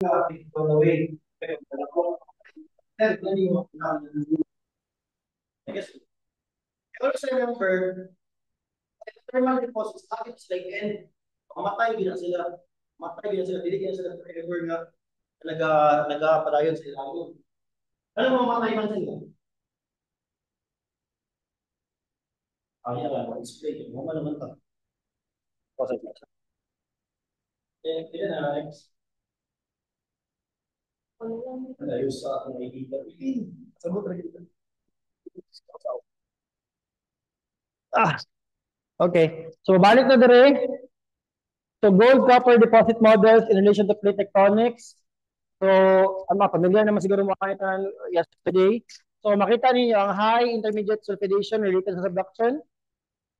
on the way. I guess. I also remember, thermal deposits, habits like end. Mamatay gina sila. Mamatay gina sila. Dili gina sila forever nga nagapadayon sa ilalim. Ano mamatay man sila? Ay, explain. Mo man naman ta. Kasi kaya na next. Ayos sa nakikita. Sabot rin kita. Ah, okay. So, balik na dire. So, gold copper deposit models in relation to plate tectonics. So, familiar naman siguro makita yesterday. So, makita niyo ang high intermediate sulfidation related sa subduction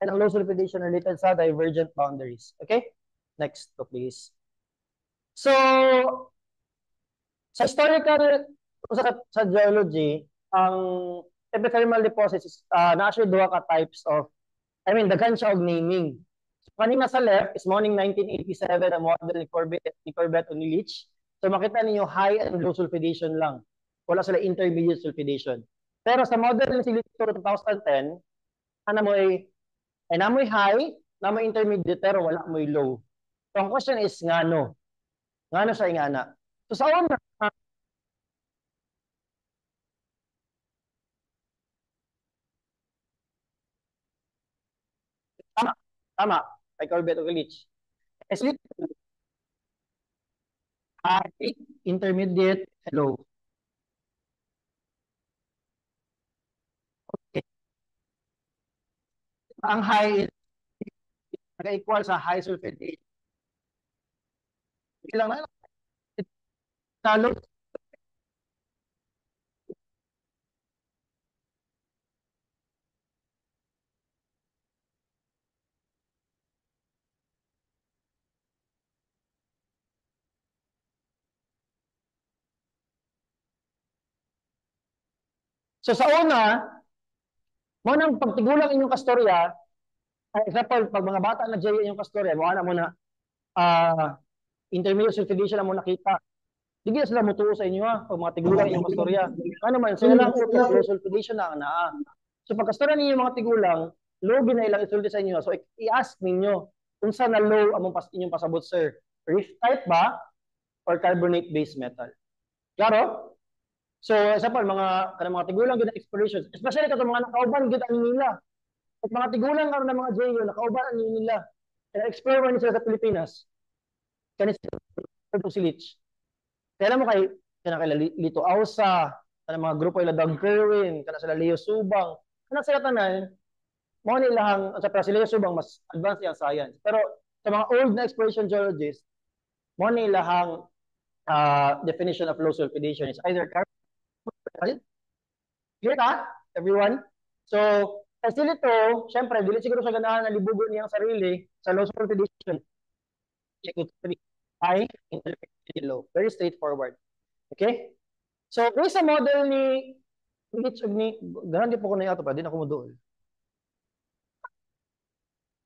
and ang low sulfidation related sa divergent boundaries. Okay? Next to please. So, sa historical, sa geology, ang epithermal deposits is na-actually duha ka types of, daghan siya og naming. So, kanina sa left is morning 1987 ang model ni Corbett o ni Leach. So makita niyo high and low sulfidation lang. Wala sila intermediate sulfidation. Pero sa model ni Silito 2010, namoy high, namoy intermediate, pero wala mo'y low. So ang question is, ngano? Ngano siya ingana? So sa una, tama, tama, kay Corbett o Leach. Silito, high, intermediate, low. Okay. Ang high nag-equal sa high sulfidation. Ilang na talo. So sa una, mo nang pagtigulang inyong kastorya, example, pag mga bata na jay inyong kastorya, mo na muna intermediate sulfidation na mo nakita. Hindi na sila mutuo sa inyo ha, pag mga tigulang inyong kastorya. Ano man, sila lang utok, low sulfidation na naa. So pag kastorya ninyo mga tigulang, low na ilang isulti sa inyo. So i-ask ninyo kung saan na low ang inyong pasabot, sir. Reef type ba or carbonate based metal? Klaro? So, example, mga tigulang gina explorations, especially katong mga nakauban gid ang nila. At mga tigulang karon ng mga JU nakauban ang nila. Kaya explore man sila sa Pilipinas. Kani si Lich. Kaya mo kay Lito Ausa, kana mga grupo ila Doug Kerwin, kana sila Leo Subang. Kana sila tanan, mo ni ilahang sa si Leo Subang mas advanced yang science. Pero sa mga old na exploration geologists, mo ni ilahang definition of low sulfidation is either carbon. Clear ka, everyone? So, kasi nito, syempre, dili siguro sa ganahan na libugo niyang sarili sa low sulfidation. Check it. High, intermediate, low. Very straightforward. Okay? So, kung sa model ni ganan di po ko na yato pa, di na ko mo doon.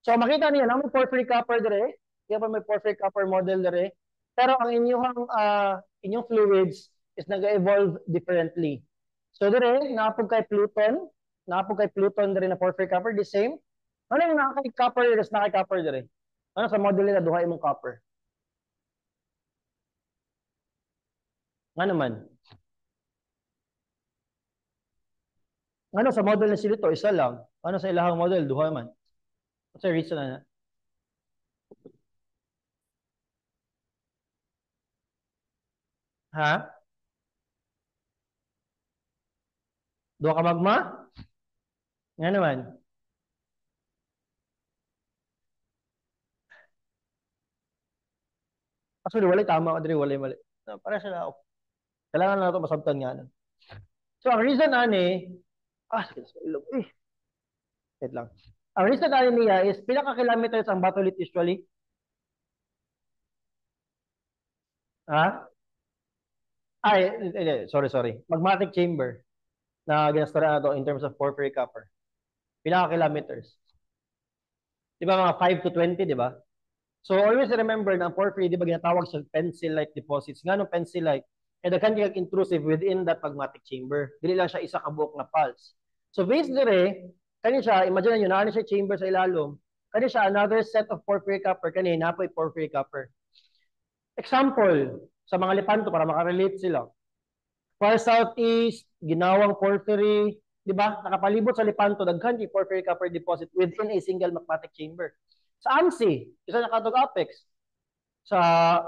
So, makita niya, may porphyry copper dire. Kaya pa may porphyry copper model dire. Pero ang inyong fluids is nag-evolve differently. So, dire, napog kay Pluton dire na porphyry copper, the same. Ano yung nakakay copper dire, nakakay copper dire? Ano sa model nila, duha imong copper? Nga naman. Ano sa model na silito, isa lang. Ano sa ilahang model, duha man. What's the reason na? Ha? Duha ka magma? Nga naman. Actually, walay tama ka walay mali. No, para sa ako. Kailangan na ito masabtan nga. No? So, ang reason ani, ilog. Wait lang. Ang reason ani niya is, pila ka kilometers ang batholith usually? Ha? Ay, sorry. Magmatic chamber na ginastora na to in terms of porphyry copper. Pila ka kilometers? Di ba mga 5 to 20, di ba? So always remember na ang porphyry, di ba ginatawag sa pencil-like deposits. Nga no pencil-like, kaya daghan kay intrusive within that magmatic chamber. Dili lang siya isa ka buok na pulse. So based dire, kani siya, imagine niyo na siya chamber sa ilalom, kani siya another set of porphyry copper, kani napoy porphyry copper. Example, sa mga lipanto para makarelate sila. Far southeast, ginawang porphyry, di ba? Nakapalibot sa lipanto, daghan kay porphyry copper deposit within a single magmatic chamber. Sa AMSI, isa na katog apex. Sa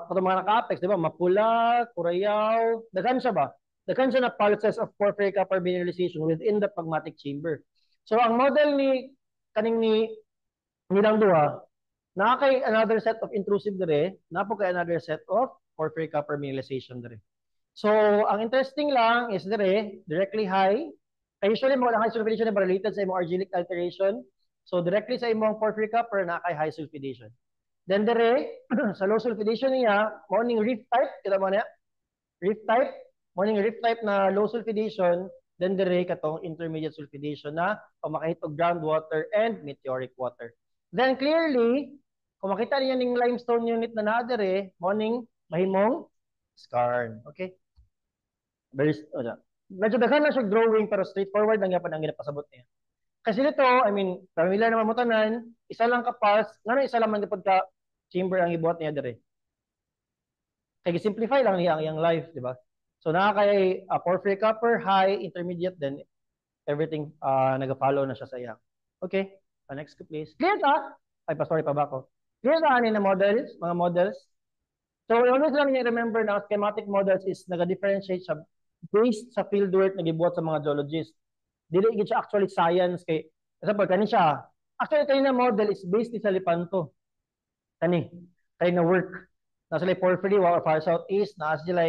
katong mga naka-apex, di ba? Mapula, Curayaw, daghan siya ba? Daghan siya na pulses of porphyry copper mineralization within the magmatic chamber. So ang model ni kaning ni nilang duha, na kay another set of intrusive dire, na po kay another set of porphyry copper mineralization dire. So, ang interesting lang is dire, directly high. Kaya usually mga high sulfidation na related sa imong argillic alteration. So, directly sa imong porphyry copper na kay high sulfidation. Then dire, sa low sulfidation niya, morning reef type, kita mo niya? Reef type, morning reef type na low sulfidation, then dire katong intermediate sulfidation na pamakahit og groundwater and meteoric water. Then clearly, kung makita niyo ning limestone unit na nadere, morning mahimong skarn. Okay? Very, medyo daghan na siya drawing pero straightforward lang yapon ang ginapasabot niya. Kasi nito, I mean, familiar naman mo tanan, isa lang ka pass, ngano isa lang man gipod ka chamber ang ibuhat niya dire. Kaya simplify lang niya ang life, di ba? So kay porphyry copper, high, intermediate, then everything nag-follow na siya sa iya. Okay, next please. Clear ka? Ay, sorry pa ba ako? Clear ka ani na models, mga models? So always lang niya remember na schematic models is nag-differentiate siya based sa fieldwork na gibuhat sa mga geologists. Dili gid siya actually science kay example kani siya. Actually kani na model is based sa Lipanto. Kani na work. Nasa sila porphyry or far southeast, nasa sila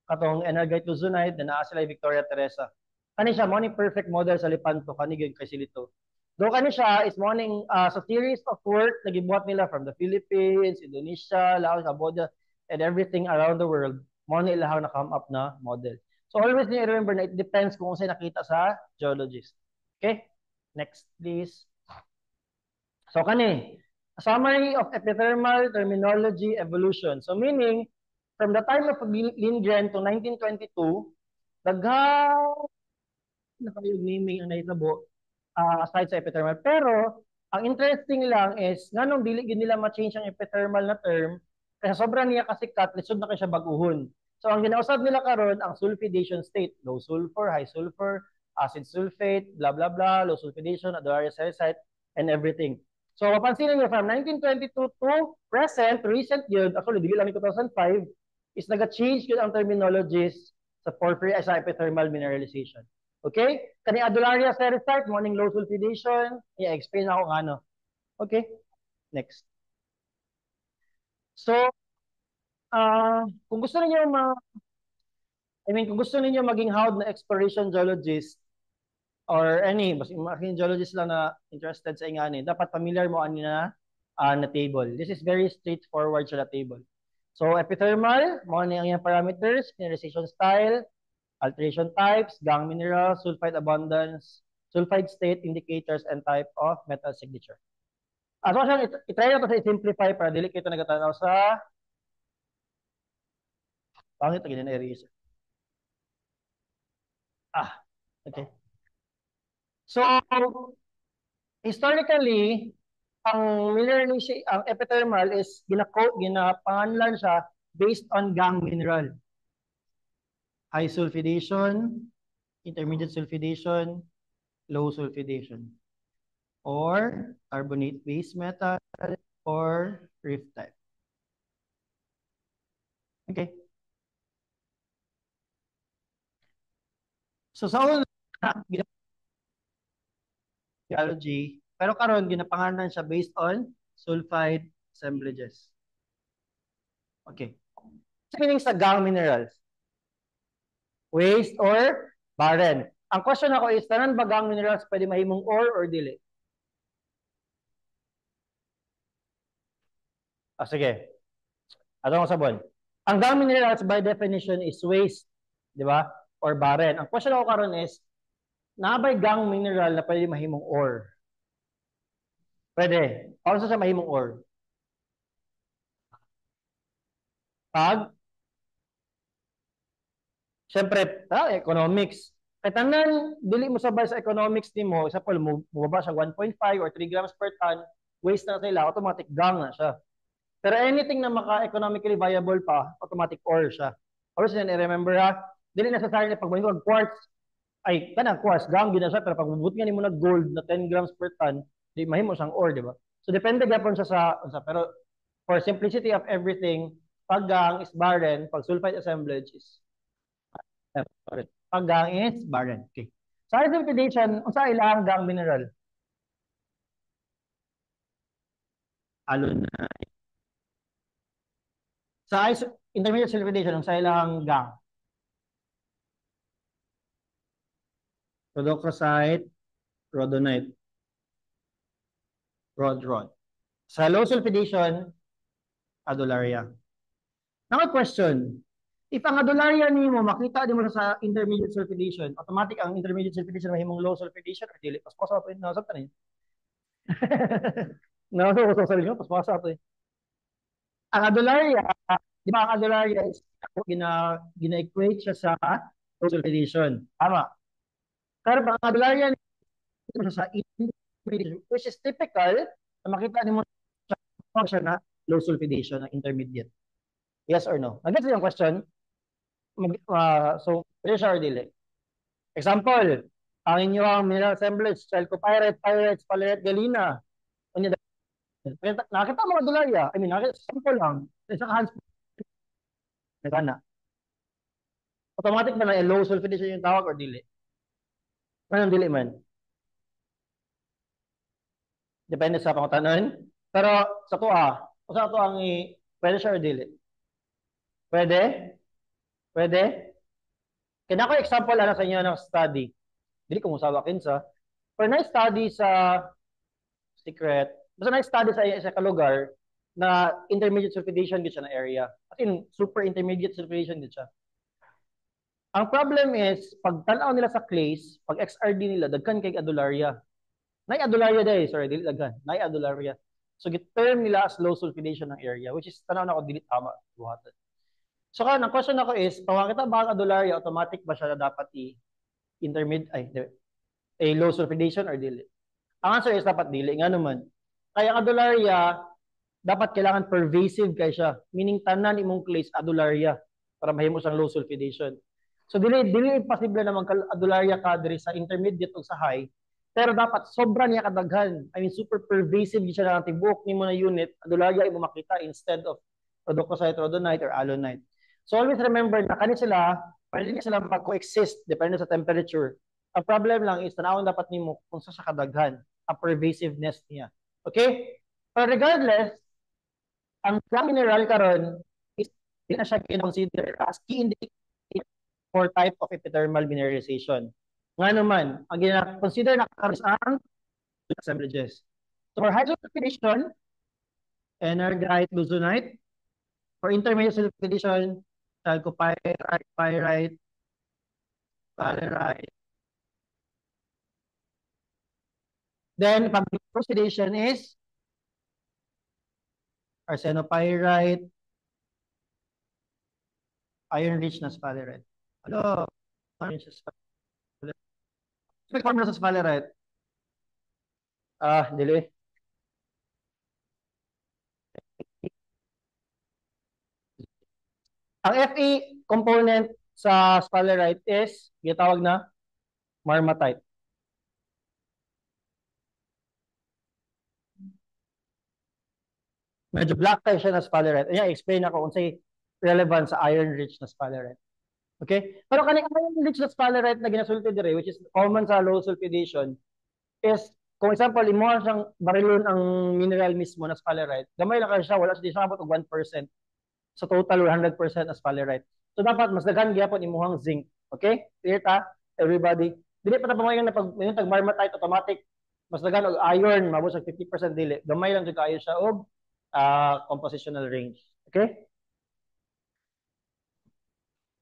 katong Energite Luzonite, then nasa sila Victoria Teresa. Kani siya mo perfect model sa Lipanto kani gyud kay silito. Do kani siya is morning sa series of work na gibuhat nila from the Philippines, Indonesia, Laos, Cambodia, and everything around the world. Mo na ilahang na come up na model. So always need to remember na it depends kung saan nakita sa geologist. Okay? Next, please. So kani, a summary of epithermal terminology evolution. So meaning, from the time of Lindgren to 1922, daghan na kayo naming ang naitabo aside sa epithermal. Pero, ang interesting lang is, nganong dili nila ma-change ang epithermal na term, kasi sobrang niya kasikat, lisod na kayo siya baguhon. So, ang ginausap nila karon ang sulfidation state, low sulfur, high sulfur, acid sulfate, blah, blah, blah, low sulfidation, adularia salicite, and everything. So, mapansin niyo from 1922 to present, recent yun, actually, di lang 2005, is nag-change yun ang terminologies sa porphyry sa epithermal mineralization. Okay? Kani adularia salicite, morning low sulfidation, i-explain ako ng ano. Okay? Next. So, kung gusto niyo kung gusto niyo maging hawd na exploration geologist or any, mas geologist lang na interested sa ingani, dapat familiar mo ani na table. This is very straightforward sa table. So epithermal, mo ni ang iyang parameters, mineralization style, alteration types, gang mineral, sulfide abundance, sulfide state indicators, and type of metal signature. So itry na to sa simplify para dili kayo nagatanaw sa pangit lagi na erase. Okay. So, historically, ang mineralization, ang epithermal is ginapangalan siya based on gang mineral. High sulfidation, intermediate sulfidation, low sulfidation, or carbonate base metal, or rift type. Okay. So sa una, geology, pero karon ginapangalan siya based on sulfide assemblages. Okay. So meaning sa gang minerals, waste or barren. Ang question ako is, tanan ba gang minerals pwede mahimong ore or dili? Sige. Atong sabon. Ang gang minerals by definition is waste, di ba? Or barren. Ang question ako karon is, nabay gang mineral na pwede mahimong ore? Pwede. Paano sa mahimong ore? Pag, syempre, economics. Kaya tanan, dili mo sabay sa economics ni mo, example, mubaba siya 1.5 or 3 grams per ton, waste na sila, automatic gang na siya. Pero anything na maka-economically viable pa, automatic ore siya. Always din, i-remember ha, dili necessary na pag mo quartz, ay, kanang quartz, gang na siya, pero pag mabut nga ni mo na gold na 10 grams per ton, di mahimo siyang ore, di ba? So, depende gapon siya pero for simplicity of everything, pag gang is barren, pag sulfide assemblage is sorry. Pag gang is barren. Okay. Sa sulfidation, unsa ilang gang mineral? Alon na. Sa intermediate sulfidation, unsa ilang gang? Rhodochrosite, rhodonite, rod. Sa low sulfidation, adularia. Now, question. If ang adularia nimo makita di mo sa intermediate sulfidation, automatic ang intermediate sulfidation mahimong low sulfidation or dili. Paspasa pa na sa tanin. No, so sa inyo, paspasa to. Ang adularia, di ba ang adularia is gina-equate siya sa low sulfidation. Tama. Pero ang adularia nimo sa intermediate, which is typical na makita nimo siya na low sulfidation na intermediate. Yes or no? Nag-get yung question? So, pressure or dili? Example, ang inyong mineral assemblage, chalcopyrite, pyrite, sphalerite, galena. Ano nakita mga dolarya. I mean, nakita sample lang. Sa hands nagana. Automatic na na low sulfidation yung tawag or dili? Anong dili man? Depende sa pangutanon. Pero sa sa to ang pwede siya or dili? Pwede? Pwede? Kaya ako example ano sa inyo ng study. Dili ko musawa kinsa. For na study sa secret, basta na-study sa kalugar na intermediate sulfidation gid siya na area. As in, super intermediate sulfidation gid siya. Ang problem is, pag tanaw nila sa clays, pag XRD nila, dagkan kay adularia. Nay adularia day, sorry, dili dagkan. Nay adularia. So, git-term nila as low sulfidation ng area, which is tanaw na ko dili tama buhatan. So, ang question ako is, pawakita ba ang adularia, automatic ba siya na dapat low sulfidation or dili? Ang answer is dapat dili. Nga naman. Kaya ang adularia, dapat kailangan pervasive kay siya. Meaning tanan imong clays adularia para mahimo siyang low sulfidation. So dili imposible naman adularia kadri sa intermediate o sa high. Pero dapat sobra niya kadaghan. I mean super pervasive siya na tibuok nimo na unit, adularia imo makita instead of rhodochrosite, rhodonite or alunite. So always remember na kani sila, pwede sila mag-coexist depende sa temperature. Ang problem lang is tanawon dapat nimo kung sa kadaghan ang pervasiveness niya. Okay? But regardless, ang mineral karon is hindi na siya consider as key indicator for type of epithermal mineralization. Nga naman, ang consider na karon ang assemblages. So for hydrosulfidation, enargite, luzonite. For intermediate sulfidation, chalcopyrite, pyrite, sphalerite. Then, pag oxidation is arsenopyrite, iron-rich na sphalerite. Hello? Iron-rich na sphalerite. May formula sa sphalerite? Dili. Ang Fe component sa sphalerite is, ginatawag na marmatite. Medyo black type siya na sphalerite. Ayan, explain ako kung say relevant sa iron-rich na sphalerite. Okay? Pero kaning iron-rich na sphalerite na ginasulti dire, which is common sa low sulfidation, is, kung example, imo siyang barilon ang mineral mismo na sphalerite, gamay lang siya, wala siya abot og 1%. So total 100% na sphalerite. So dapat mas daghan gyapon imuhang zinc. Okay? Clear ta? Everybody. Dili pa ta pamayon na pag marmatite automatic mas daghan og iron, mabot sa 50% dili. Gamay lang jud kaayo siya og compositional range. Okay?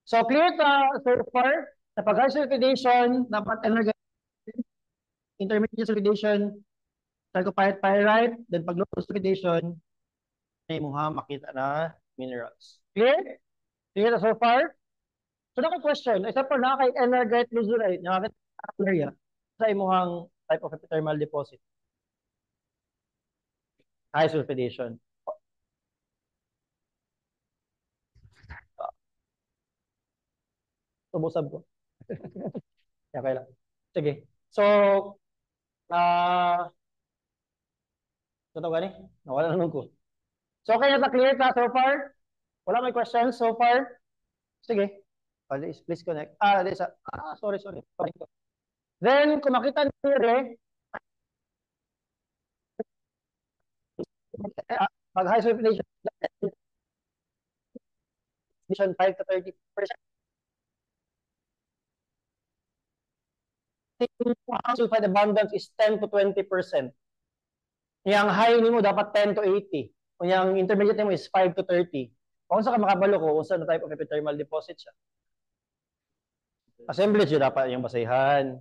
So clear ta so far sa pag-high sulfidation, dapat intermediate sulfidation, chalcopyrite, pyrite, then pag low sulfidation, ay mo makita na minerals. Clear? Clear na so far? So, question, isa pa na kay energite luzurite, nakakita area sa imuhang type of epithermal deposit. High sulfidation. Tubusab ko. Okay lang. Sige. So, ito gani? Nawala na ko. So, okay na clear ka so far? Wala may questions so far? Sige. Please connect. Sorry. Sorry. Then, kung makita niyo pag high sulfidation, 5 to 30%. Sulfide abundance is 10 to 20%. Yang high nimo dapat 10 to 80. Kung yung intermediate nimo is 5 to 30. Kung sa ka makabalo ko, kung saan na type of epithermal deposit siya. Assemblage yun dapat yung basahan.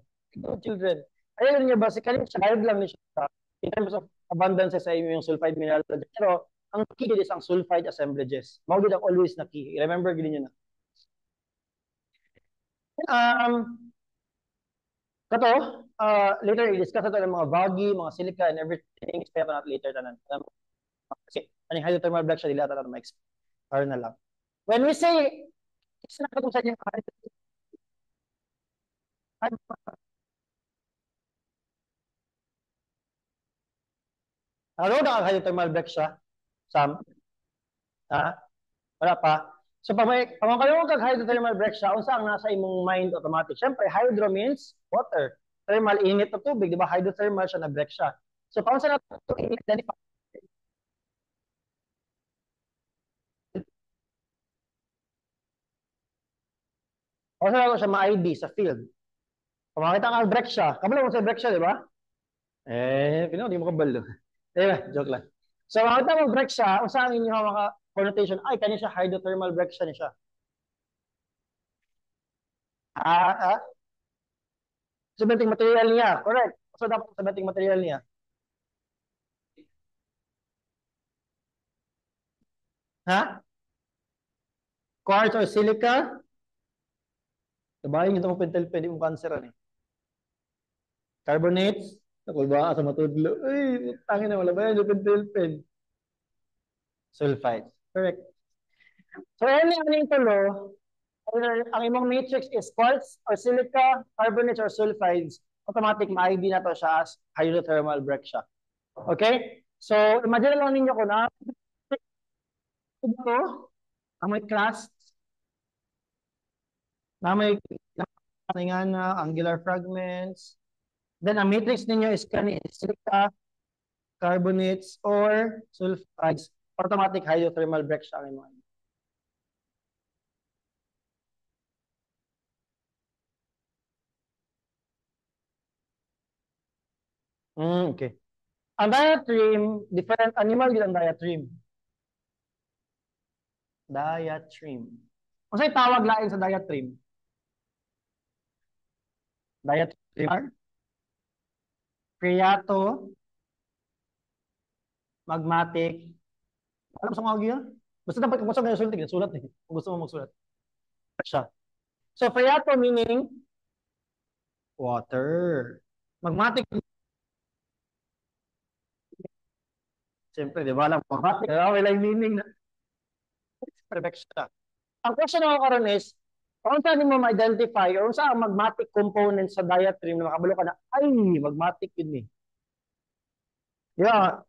Children. Ayun niya basically, child lang niya siya. In terms of abundance sa yung sulfide mineral. Pero, ang key is ang sulfide assemblages. Mawagid ang always na key. Remember, gini nyo na. Kato, later i-discuss ito ng mga vagi, mga silica, and everything. Expect natin later tanan. Kasi, anong hydrothermal black siya, dilata natin ma-expire na lang. When we say, isa na katong sa inyo, ano na hydrothermal black siya? Sam? Ha? Wala pa. So, pag kayo kag hydrothermal break siya, unsa ang nasa imong mind automatic? Siyempre, hydro means water. Thermal, init na tubig, di ba? Hydrothermal siya, na-break siya. So, paano sa natin ito i-identify? Paano sa natin siya ma-ID sa field? Kung makita ka break siya, kabalo mo sa break siya, di ba? Pino, di mo kabalo. Diba? Joke lang. So, makita mo break siya, unsa ang inyong mga connotation? Ay, kanya siya hydrothermal break siya niya. Cementing material niya. Correct. So, dapat cementing material niya. Ha? Quartz or silica? Sabahin nyo itong pentel pen, yung cancer eh. Carbonates? Ako ba sa matudlo? Ay, tangin na wala ba yan yung pentel pen? Sulfides. Correct. So, ano yung tulo? Ang imong matrix is quartz or silica, carbonates or sulfides. Automatic ma-ID na to siya as hydrothermal break siya. Okay? So, imagine lang ninyo ko na ito, ang may class na may nga na angular fragments. Then, ang matrix ninyo is silica, carbonates, or sulfides. Automatic hydrothermal break siya ang mga. Okay. Ang diatreme, different animal yun ang diatreme. Diatreme. Kung sa'yo tawag lain sa diatreme? Diatreme. Priato. Magmatic. Alam sa mga yun? Basta dapat kung gusto mo sulat, sulat eh. Kung gusto mo magsulat. Siya. So, priato meaning water. Magmatic. Siyempre, di ba lang, magmatic. Wala yung meaning na. Perfect siya. Ang question ako karon is, kung saan mo ma-identify or saan ang magmatic component sa diatreme na makabalo ka na, ay, magmatic yun eh. Di ba?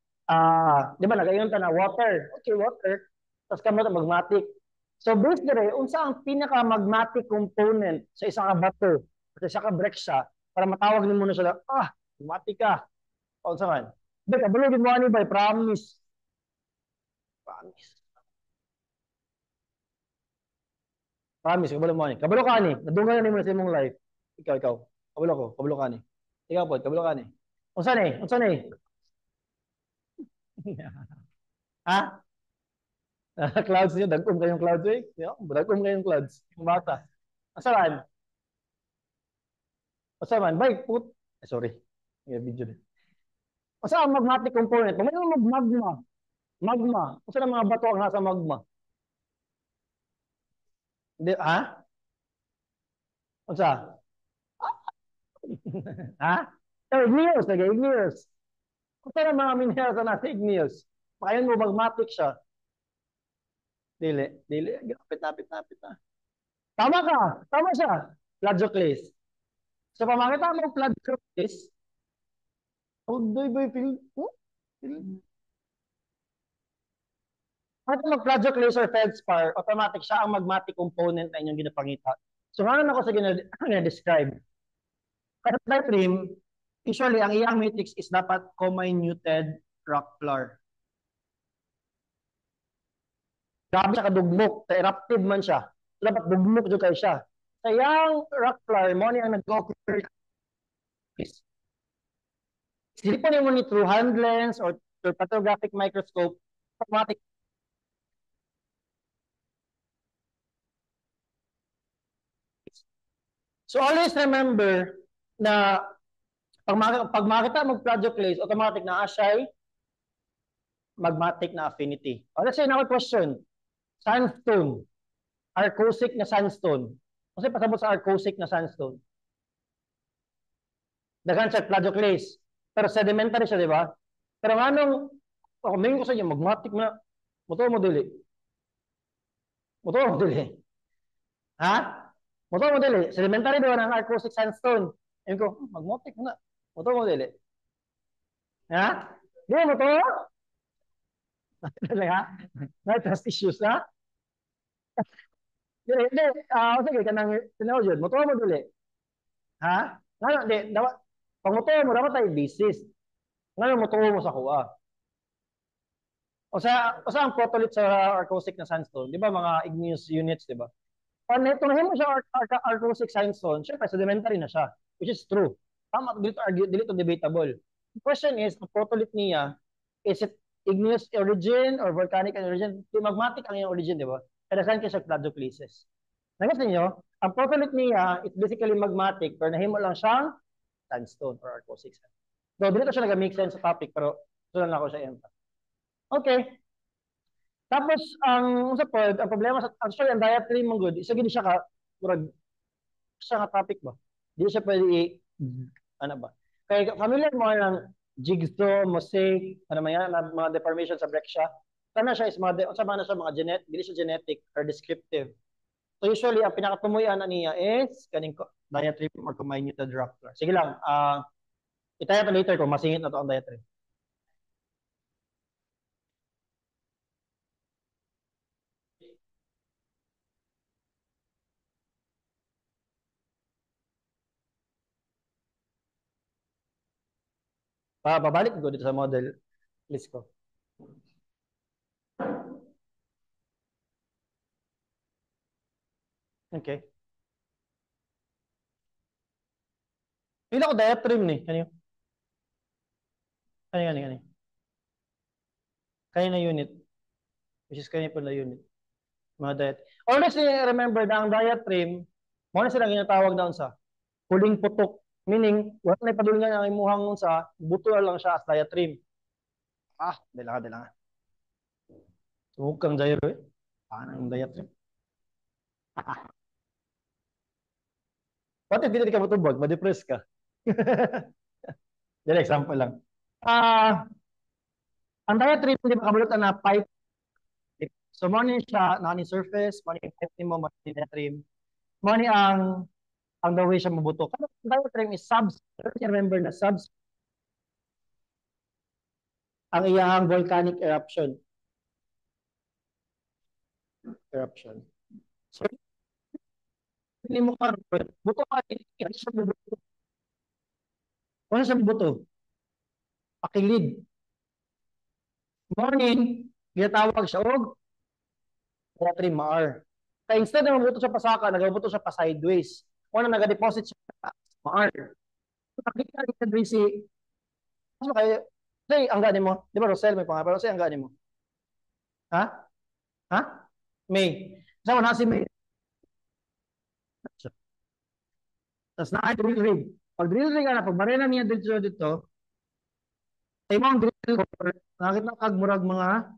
Di ba, nagayon ka na, water. Okay, water. Tapos ka mo magmatic. So, based dire, unsa ang pinaka-magmatic component sa isang bato, sa isang ka-break siya, para matawag mo na siya, magmatic ka. O, saan? Di, kabalo din mo ani ba, promise. Promise. Promise, kabalo mo ani. Kabalo ka ani. Nadungan na mo sa imong life. Ikaw. Kabalo ko, kabalo ka ani. Ikaw po, kabalo ka ani. Unsa ni? Unsa ni? Ha? Clouds niyo, dagkom kayong clouds eh. Dagkom kayong clouds. Yung bata. Asaran? Asaran? Bike, put. Sorry. May video din. Asa ang magmatic component? May magma. Magma. Asa ang mga bato ang nasa magma? Di, ha? Unsa? Ha? So, igneous, igneous. Kung saan ang mga minerals na nasa igneous? Kaya mo magmatic siya. Dili, dili. Napit na. Tama ka. Tama siya. Plagioclase. So, pamakita mo plagioclase, doy boy, At mag-plagioclase or feldspar, automatic siya ang magmatic component na inyong ginapangita. So, ano na ko sa gina-describe? At that trim, usually, ang iyang matrix is dapat comminuted rock floor. Grabe siya kadugmok, eruptive man siya. Dapat dugmok dyan kayo siya. Sa iyang rock floor, mo ang nag-occur. Silipan mo ni through hand lens or through photographic microscope, automatic. So always remember na pag makita mo plagioclase, automatic na siya magmatic na affinity. O, let's say na question, sandstone, arcosic na sandstone. Kasi pasabot sa arcosic na sandstone. Daghan siya plagioclase. Pero sedimentary siya, di ba? Pero anong, ako main ko sa inyo, magmatic na, muto mo dili. Muto mo dili. Ha? Muto mo dili. Sedimentary doon ang arcosic sandstone. Ayun ko, magmatic na. Muto mo dili. Ha? Di mo to? Talaga? May trust issues, ha? Hindi. Sige, kanang tinawag yun. Muto mo dili. Ha? Nga, di, dapat, pag muto mo, dapat tayo basis. Ngayon, muto mo sa kuha. O sa ang protolit sa arcosic na sandstone, di ba mga igneous units, di ba? Kung tunahin mo siya arcosic sandstone, syempre sedimentary na siya, which is true. Tama, dito debatable. The question is, ang protolit niya, is it igneous origin or volcanic origin? Magmatic ang yung origin, di ba? Kaya saan kayo sa plagioclases? Nagas ninyo, ang protolit niya, it's basically magmatic, pero nahimo lang siyang sandstone or arcosic sandstone. So, dito siya nag-make sense sa topic, pero ito lang ako sa enta. Okay. Tapos, ang problema sa, actually, ang dietary mong good, isa gini siya ka, murag, siya nga topic ba? Di siya pwede ano ba? Kaya familiar mo ng jigsaw, mosaic, ano man yan, mga deformation sa breccia. Sana siya is sana siya mga dili siya genetic or descriptive. So usually, ang pinakatumuyan na niya is kaning dietary or comminuted rock floor. Sige lang, itaya to later kung masingit na to ang dietary. Babalik ko dito sa model list ko. Okay. Pila ko diatrium ni. Kanyo? Kanyo. Kanyo na unit. Which is kanyo po na unit. Mga diet. Always remember na ang diatrium, mo na silang ginatawag na sa huling putok. Meaning, wala na ipadulungan ang imuhang sa buto lang siya as diatrium. Dala ka. Huwag kang gyro eh. Paano yung diatrium? What if hindi ka matubag? Ma-depress ka. Dala, example lang. Ang diatrium, hindi makabalot na pipe. So, mo ni siya, na ni surface, mo ni pipe mo, mo ni diatrium. Mo ni ang the way siya mabuto. Kasi ang diatrium is remember na ang iyang volcanic eruption. So, hindi mo ka, buto ka, ano siya buto? Pakilid. Morning, ginatawag siya og diatrium maar. Kaya instead na mabuto siya pasaka, nagabuto siya pa sideways. O na nagadeposit siya sa maar. Nakita rin sa si ano kayo, say, ang gani mo. Di ba Rosel may pangalan? Pero say, ang gani mo. Ha? Ha? May. Sama na si May. Tapos na drill rig. Pag drill rig na, pag marina niya dito, ay mo ang drill core, nakita kag murag mga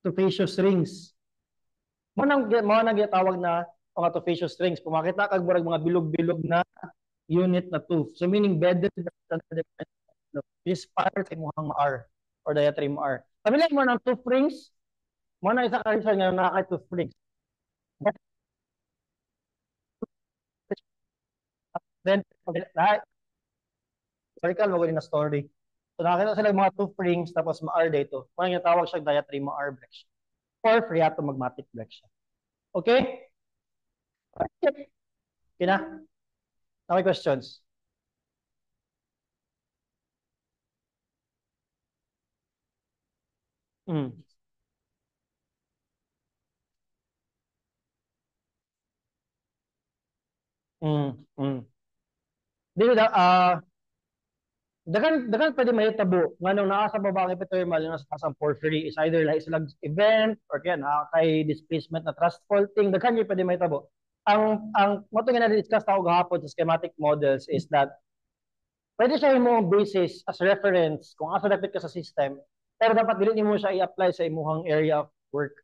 capacious rings. Mo nang gitawag na mga tophaceous strings. Kung makita kag mga bilog-bilog na unit na tooth. So meaning bedded is part sa imuhang R or diatrim R. Pamilya mo ng tooth rings, mo na isa ka rin nga nakaka tooth rings. Then, historical mo na story. So nakakita sila mga tooth rings tapos ma-R dito. Kung yung tawag siya diatrim R break siya. Or phreatomagmatic break siya. Okay? Okay. Kina? Okay, questions? Mm. Mm. Mm. Dili da dagan pwede mahitabo nganong naa sa babaeng epithermal nga sa tasang porphyry is either like silang event or kaya naa kay displacement na thrust faulting daghan yung pwede mahitabo. Ang mo nga na-discuss ta og gahapon sa schematic models is that pwede siya imong basis as reference kung asa dapat ka sa system pero dapat dili nimo siya i-apply sa imong area of work.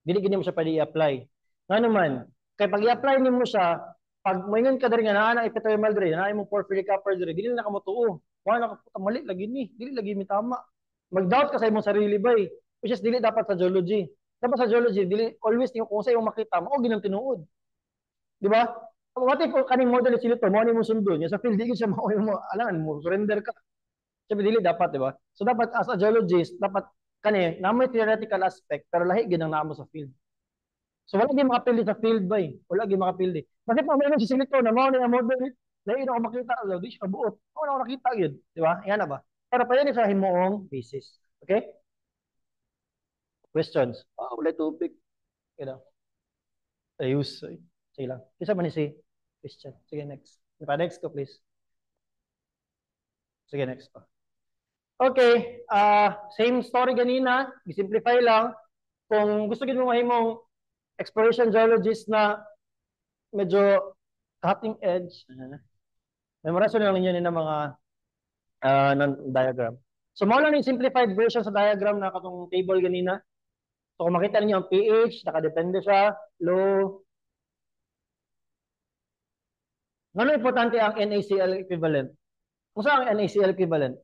Dili gid nimo siya pwede i-apply. Ngano man kay pag i-apply nimo siya pag moingon ka diri nga naa nang epithermal diri naa imong porphyric upper diri dili na ka motuo. Wala na ka mali lagi ni, dili lagi mi tama. Mag-doubt ka sa imong sarili bay, which is dili dapat sa geology. Dapat sa geology dili always nimo kung sa imong makita mao ginang tinuod. Di ba? What if kaning model is silito mo ni mo sundon, sa field di siya mao mo alangan mo surrender ka. Sabi dili dapat, di ba? So dapat as a geologist dapat kani na may theoretical aspect pero lahi ginang namo sa field. So wala gyud makapildi sa field ba eh. Wala gyud makapildi. Kasi pa meron si silito na mao ni ang model lahi na ako makita daw di siya kabuot. Mao na ako nakita gyud, di ba? Yan na ba? Pero pa yan sa himuong basis. Okay? Questions? Wala tubig. You know. Ayos. Sige lang. Kisa man ni si Christian. Sige next. Next ko please. Sige next pa. Okay, same story ganina, simplify lang. Kung gusto gid mo mahimong exploration geologist na medyo cutting edge, memorasyon lang ninyo ng mga ng diagram. So mao lang yung simplified version sa diagram na katong table ganina. So kung makita niyo ang pH, nakadepende siya, low. Ngano importante ang NaCl equivalent? Kung saan ang NaCl equivalent?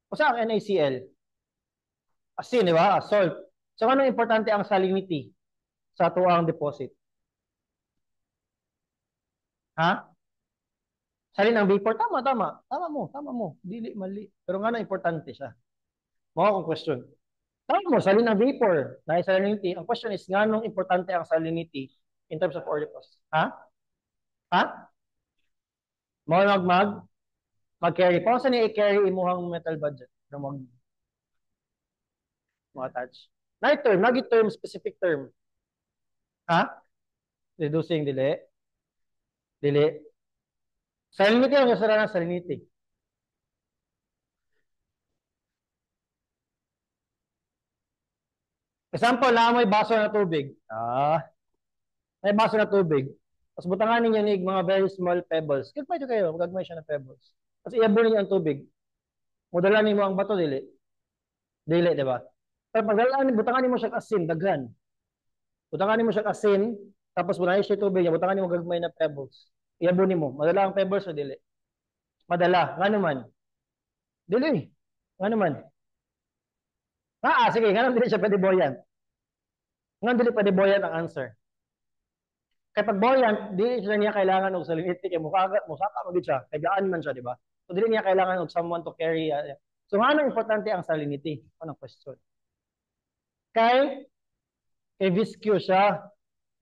Kung saan ang NaCl? Asin, di ba? Salt. So ano importante ang salinity sa tuang deposit? Ha? Salin ang vapor, tama, tama. Tama mo, tama mo. Dili, mali. Pero nga na importante siya. Mga kong question. Tama mo, salin ang vapor. Dahil salinity. Ang question is, nga nung importante ang salinity in terms of ore deposit? Ha? Ha? Mga mag-carry. Paano sa niya i-carry imuhang metal budget? Na mag-attach. Na-term, nag-term, specific term. Ha? Reducing, dili. Dili. Salinity ang kasara ng salinity. Example, na may baso na tubig. May baso na tubig. Tapos butangan ninyo ni mga very small pebbles. Kagmay siya kayo, magagmay siya ng pebbles. Tapos iabon ninyo ang tubig. Mudala mo ang bato, dili. Dili, di ba? Pero pagdalaan, butangan mo siya asin, daghan. Butangan mo siya asin, tapos butangan siya tubig, butangan mo gagmay na pebbles. Iabon mo. Madala ang pebbles o dili? Madala. Nga naman. Dili. Nga naman. Sige. Nga naman dili siya pwede boyan. Nga dili pwede boyan ang answer. Kay pag buoyant, di siya niya kailangan og salinity kay musaka mo gid siya, kay gaan man siya, di ba? So dili niya kailangan og someone to carry. So ano importante ang salinity? Anong question? Kay viscous siya,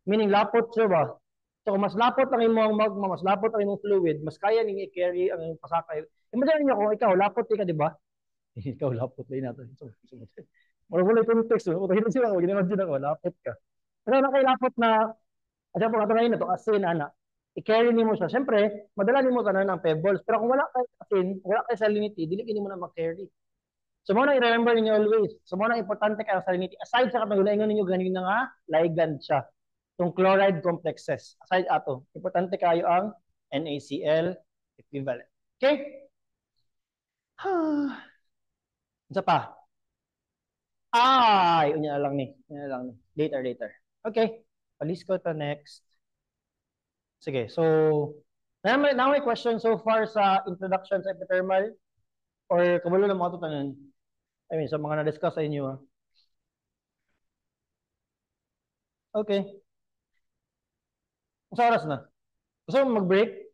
meaning lapot siya ba? So kung mas lapot ang imong magma, mas lapot ang imong fluid, mas kaya ning i-carry ang pasakay. Imagine niyo kung ikaw lapot ka, di ba? Ikaw lapot lay nato. Wala wala itong text. Ito hindi sila ko ginamit din ako lapot ka. Pero nakay na at po katunayan na to asin ana. I-carry nimo siya. Siyempre, madala nimo tanan ng pebbles. Pero kung wala kay asin, wala kay salinity, dili kini mo na ma-carry. So mo na i-remember niyo always. So mo na importante kay ang salinity. Aside sa katong ingon ninyo ganin na nga ligand siya. Tong chloride complexes. Aside ato, importante kayo ang NaCl equivalent. Okay? Isa pa. Ay, unya na lang ni. Unya na lang ni. Later, later. Okay. Palis ko to next. Sige, so na may question so far sa introduction sa epithermal or kabalo ng mga tutanan? I mean, sa mga na-discuss sa inyo. Okay. Sa oras na. Gusto mo mag-break?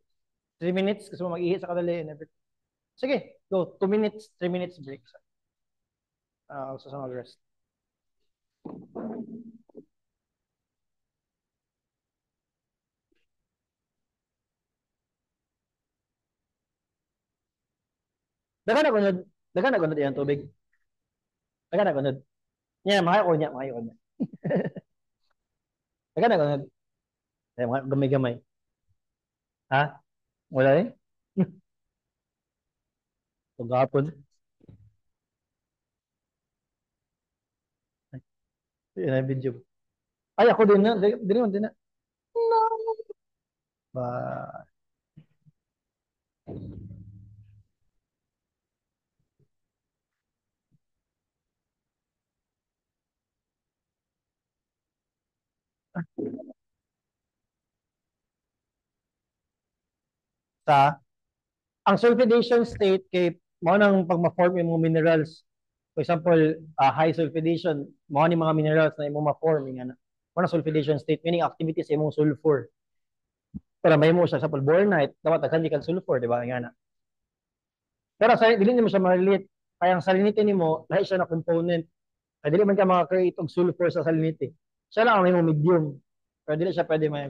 3 minutes? Gusto mo mag-ihi sa kadali and everything? Sige, go. 2 minutes, 3 minutes break. Gusto sa mag-rest. Daga na gunod. Daga na gunod yung tubig. Daga na gunod. Yan, makayo ko niya, makayo ko niya. Daga na gunod. Gamay-gamay. Ha? Wala eh? Pagkapon. Yan ang video. Ay, ako din na. Din na. No. Ba. Sa ang sulfidation state kay mo nang pag ma-form yung mga minerals. For example, high sulfidation, mo ni mga minerals na imong ma-form nga na. Mo na sulfidation state meaning activity sa imong sulfur. Para may mo siya sa bornite, dapat daghan kan sulfur, di ba? Nga na. Pero sa dili nimo siya ma-relate. Kaya ang salinity nimo, lahi siya na component. Kaya dili man ka maka-create og sulfur sa salinity. Siya lang ang may mo medium. Pero dili siya pwede may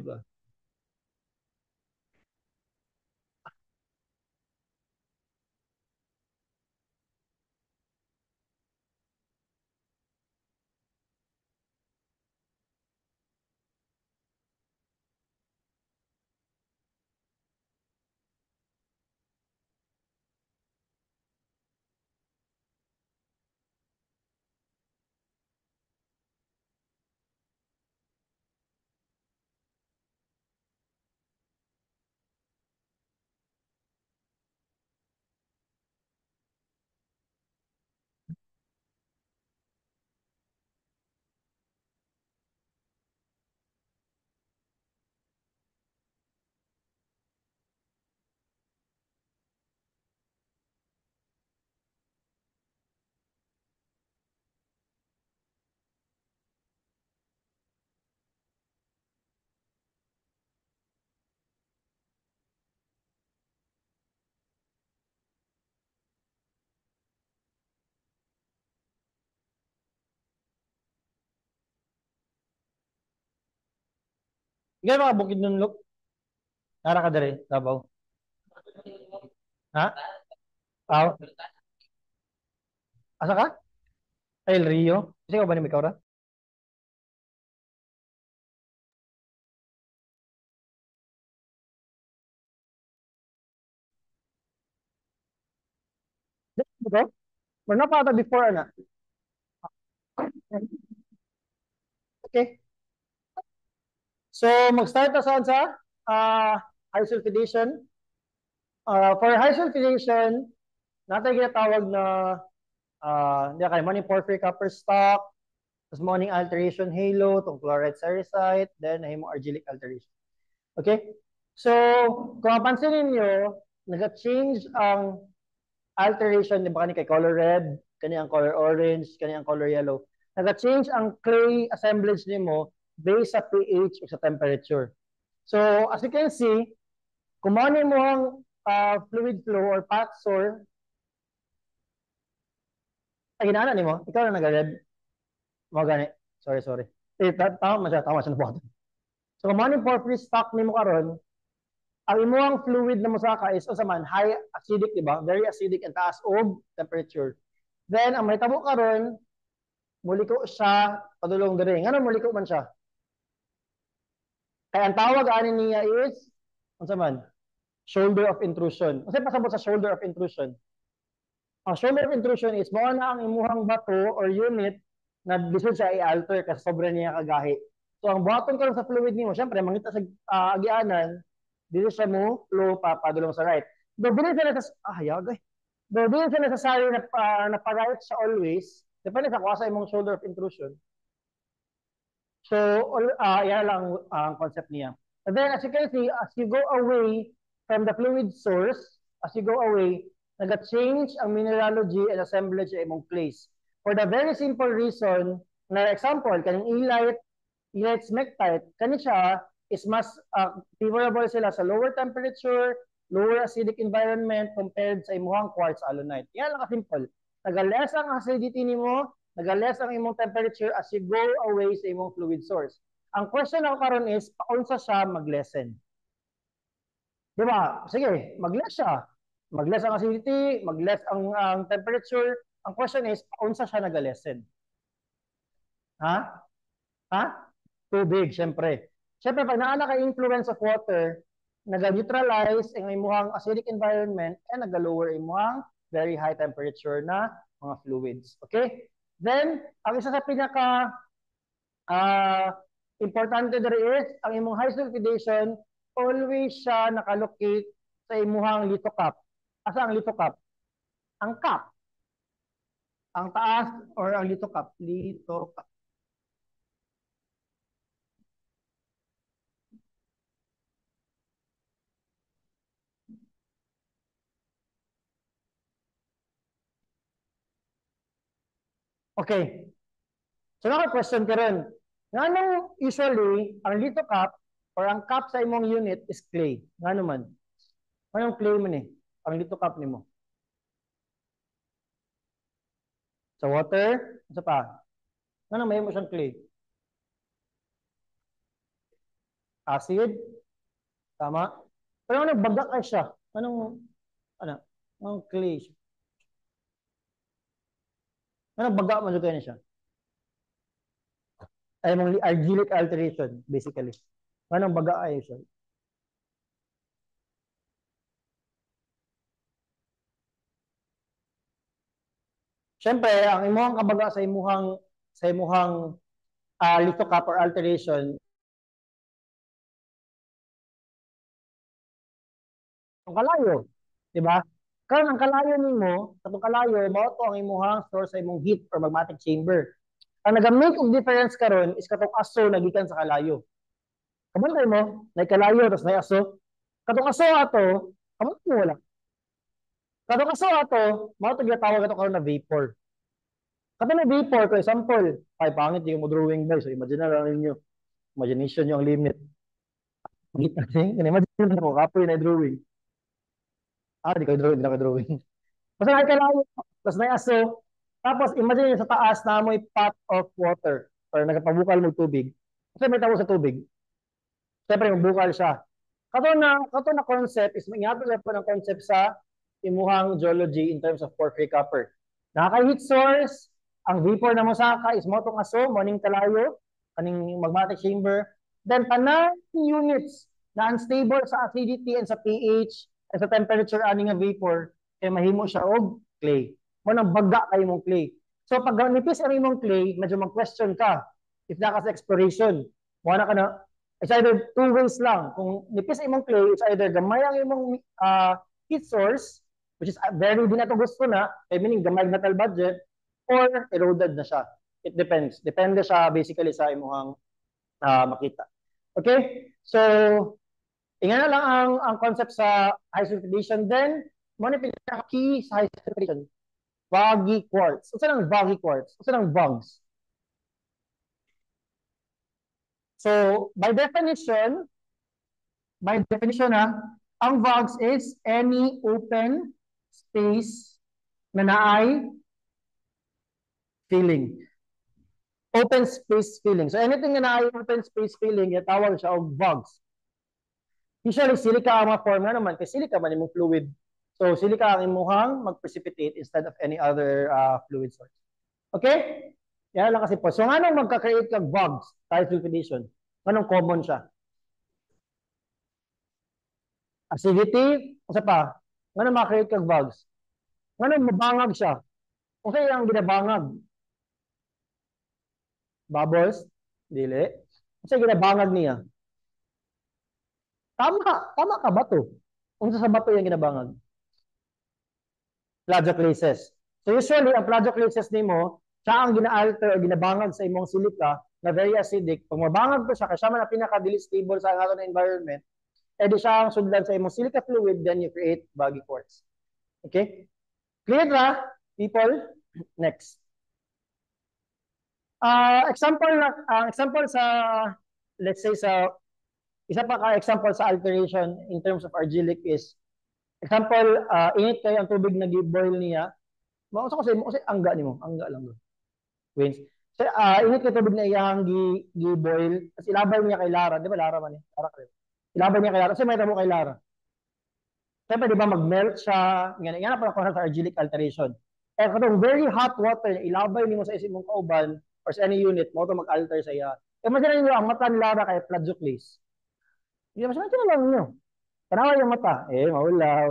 Nga mga bukid nun look. Nara ka dere, Davao. Ha? Aw, asa ka? El Rio. Kasi ko ba ni Mikaw ra? Ito? Or na pa before na. Okay. So mag-start na saan sa high sulfidation. For high sulfidation, natin ginatawag na hindi kay morning porphyry copper stock, tapos morning alteration halo, tong chloride sericite, then na mo argillic alteration. Okay? So, kung mapansin niyo, nag-change ang alteration, di ba kani kay color red, kani ang color orange, kani ang color yellow. Nag-change ang clay assemblage nimo based sa pH o sa temperature. So, as you can see, kung mo ang fluid flow or path source, ay ginana nimo, ikaw na nag-red. Mo gani. Sorry, sorry. Tama siya na po. So, kung mo porphyry stock nimo karon, ang imuhang fluid na musaka is sa man high acidic, di ba? Very acidic and taas og temperature. Then ang mahitabo karon, muliko siya padulong diri. Ngano muliko man siya? Kaya ang tawag ani niya is unsa man? Shoulder of intrusion. Kasi pasabot sa shoulder of intrusion. Ang shoulder of intrusion is mao na ang imuhang bato or unit na lisod siya i-alter kasi sobra niya kagahi. So ang buhaton karon sa fluid nimo, syempre mangita sa agianan, dili siya mo flow padulong sa right. Do dili sa hayag eh. Do dili sa necessary na na pa-right siya always. Depende sa kuha sa imong shoulder of intrusion. So, yan lang ang concept niya. And then, as you can see, as you go away from the fluid source, as you go away, nag-change ang mineralogy and assemblage sa imong clays. For the very simple reason, na example, kaning elite smectite, kani siya is mas favorable sila sa lower temperature, lower acidic environment compared sa imuhang quartz alunite. Yan lang ka-simple. Nag-less ang acidity nimo, nag-less ang imong temperature as you go away sa imong fluid source. Ang question ako karon is, paunsa siya mag-lessen? Di ba? Sige, mag-less siya. Mag-less ang acidity, mag-less ang temperature. Ang question is, paunsa siya nag-lessen? Ha? Ha? Tubig, syempre. Syempre, pag naana ka influence of water, nag-neutralize ang imuhang acidic environment and nag-lower imuhang very high temperature na mga fluids. Okay? Then, ang isa sa pinaka importante dere is, ang imong high sulfidation, always siya nakalocate sa imuhang lithocap. Asa ang lithocap? Ang cap. Ang taas or ang lithocap? Lithocap. Okay. So naka-question ka rin. Nga nung usually, ang lithocap or ang cap sa imong unit is clay. Nga naman. Anong clay mo ni? Ang lithocap ni mo. Sa water? Sa pa? Nga may mo siyang clay? Acid? Tama? Pero ano, baga ka siya. Anong clay siya? Anong baga mo kayo siya? Ay, mong argillic alteration, basically. Anong baga ay siya? Siyempre, ang imuhang kabaga sa imuhang lithocap or alteration, ang kalayo, di ba? Karon ang kalayo nimo, katong kalayo, mao to ang imuhang source sa imong heat or magmatic chamber. Ang naga-make of difference karon is katong aso nagikan sa kalayo. Kabantay mo, nay kalayo tapos nay aso. Katong aso ato, kabantay mo wala. Katong aso ato, mao to gitawag ato karon na vapor. Katong na vapor, for example, ay pangit yung mo drawing guys. So imagine na lang ninyo. Imagination yung limit. Imagine ko kapoy na drawing. Di ko drawing, di na ko drawing. Basta nay kalayo, tapos nay aso. Tapos imagine sa taas na may pot of water or nagpabukal mo tubig. Kasi may tawo sa tubig. Siyempre, yung bukal siya. Kato na concept is mangyapon po ng concept sa imuhang geology in terms of porphyry copper. Nakaka-heat source, ang vapor na mosaka is mo tong aso, morning kalayo, kaning magmatic chamber. Then tanan units na unstable sa acidity and sa pH and sa temperature ani nga vapor, kay mahimo siya og clay. Mo nang baga kay mong clay. So pag nipis ang imong clay, medyo mag-question ka if naka sa exploration. Mo na ka na, it's either two ways lang. Kung nipis imong clay, it's either gamay ang imong heat source, which is very di na to gusto na, meaning gamay metal budget, or eroded na siya. It depends. Depende siya basically sa imong makita. Okay? So, ingana lang ang concept sa high sulfidation. Then, mo ni pinaka-key sa high sulfidation. Voggy quartz. Unsa nang voggy quartz? Unsa nang vogs? So, by definition ang vogs is any open space na naay filling. Open space filling. So, anything na naay open space filling, tawag siya og vogs. Usually, silica ang mga form nga naman, kasi silica man imong fluid. So, silica ang imuhang mag-precipitate instead of any other fluid source. Okay? Yan lang kasi po. So, nga nang magka-create kag vogs, high sulfidation, anong common siya? Acidity, isa pa, nga nang makakreate kag vogs. Nga nang mabangag siya. Kung sa'yo ang ginabangag, bubbles, dili. Kung sa'yo ginabangag niya, tama ka bato. Kung sa bato yung ginabangag. Plagioclases. So usually, ang plagioclases nimo, siya ang gina-alter o ginabangag sa imong silica na very acidic. Pag mabangag pa siya, kasama na pinaka-dili stable sa ato na environment, edi siya ang sudlan sa imong silica fluid, then you create baggy quartz. Okay? Clear na, people? Next. Example sa, let's say sa, isa pa ka example sa alteration in terms of argillic is, example, init kayo ang tubig na gi-boil niya. Mausa ko sa angga nimo, angga lang doon. Wins. So, init kayo tubig na iyang gi-boil, kasi ilabay niya kay Lara, di ba Lara man eh? Lara kayo. Ilabay niya kay Lara, kasi may tabo kay Lara. Siyempre, di ba, mag-melt siya, yan na pala sa argillic alteration. Eh, katong very hot water, ilabay nimo sa isimong kauban, or sa any unit, mo ito mag-alter sa iya. Imagine nyo, ang mata ni Lara kay Plagioclase. Hindi naman siya lang nyo. Tanawa yung mata. Maulaw.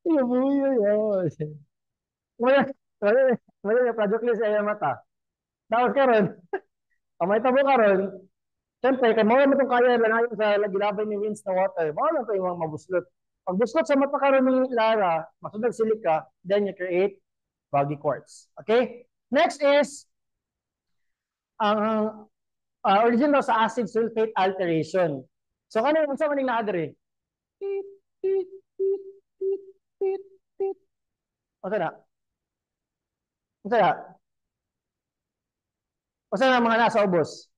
Buyo yun. Wala yung Plagioclase ay mata. Tapos karon, ang may tabo karon, siyempre, kaya mawala mo itong kaya lang ayon sa gilabay ni Vince na water, mawala ito yung mga mabuslot. Pag buslot sa mata karon ni Lara, masundag silica, then you create baggy quartz. Okay? Next is ang original sa acid sulfate alteration. So kano yung sa maning naadre? O sana? O sana? O sana mga nasa ubos?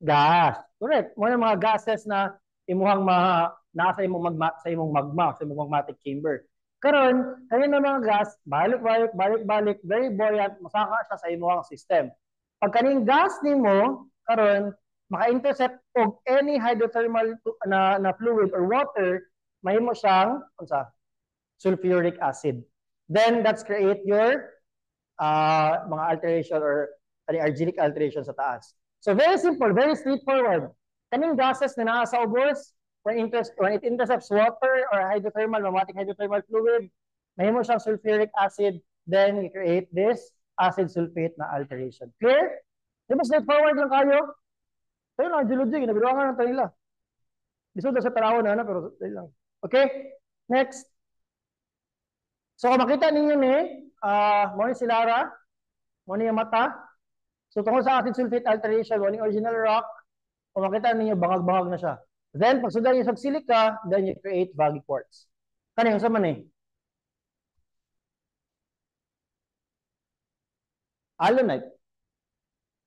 Gas. Correct. Mo mga gases na imuhang nasa imong magma, sa imong magmatic chamber. Karon, kaya na mga gas, balik, very buoyant, masaka siya sa imuhang system. Pag kaning gas nimo, karon, maka-intercept og any hydrothermal na fluid or water, mahimo siyang sulfuric acid. Then that's create your mga alteration or argillic alteration sa taas. So very simple, very straightforward. Kaning gases na naa sa ubos, when it intercepts water or hydrothermal, magmatic hydrothermal fluid, mahimo siyang sulfuric acid, then you create this acid sulfate na alteration. Clear? Di ba straightforward lang kayo? Tayo lang, geology, ginabiruangan ng nila. Lisod na sa tarawan na, pero tayo lang. Okay? Next. So kung makita ninyo ni, mo ni si Lara, mo ni yung mata. So tungkol sa acid sulfate alteration, mo ni original rock, kung makita ninyo, bangag-bangag na siya. Then, pag sudan yung sa silica, then you create baggy quartz. Kanina, sa man eh? Alunite.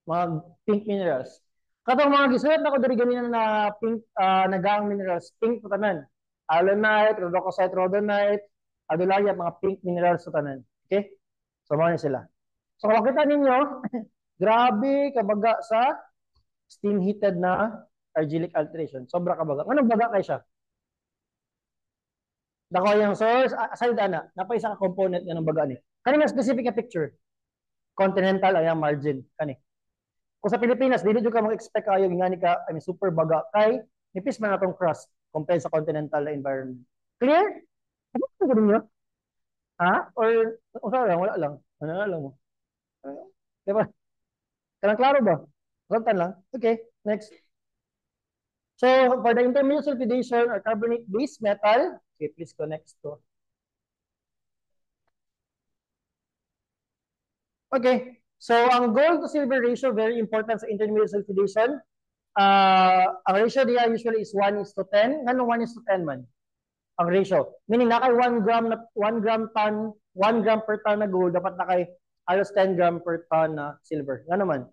Mga pink minerals. Katong mga gisulat na ko dari ganina na pink, nagaang minerals, pink po tanan. Alunite, rhodocosite, rhodonite, adulaya, mga pink minerals sa tanan. Okay? So, mga sila. So, kung makita ninyo, grabe kabaga sa steam heated na argillic alteration. Sobra kabaga. Anong baga kay siya? Dako yung source, aside ana, napaisa ka component nga ng baga ni. Kani nga specific na picture. Continental ay ang margin kani. Kung sa Pilipinas, dili jud ka mag-expect kayo ngani ka, I mean, super baga kay nipis man atong crust compared sa continental na environment. Clear? Ano ko niyo? Ha? Or wala lang. Ano lang mo? Diba? Kanang klaro ba? Kontan lang. Okay, next. So, for the intermediate sulfidation or carbonate-based metal, okay, please connect to. Okay, so ang gold to silver ratio, very important sa intermediate sulfidation. Ang ratio niya usually is 1:10. Anong 1:10 man? Ang ratio. Meaning, nakay 1 gram ton, 1 gram per ton na gold, dapat nakay halos 10 gram per ton na silver. Nga naman.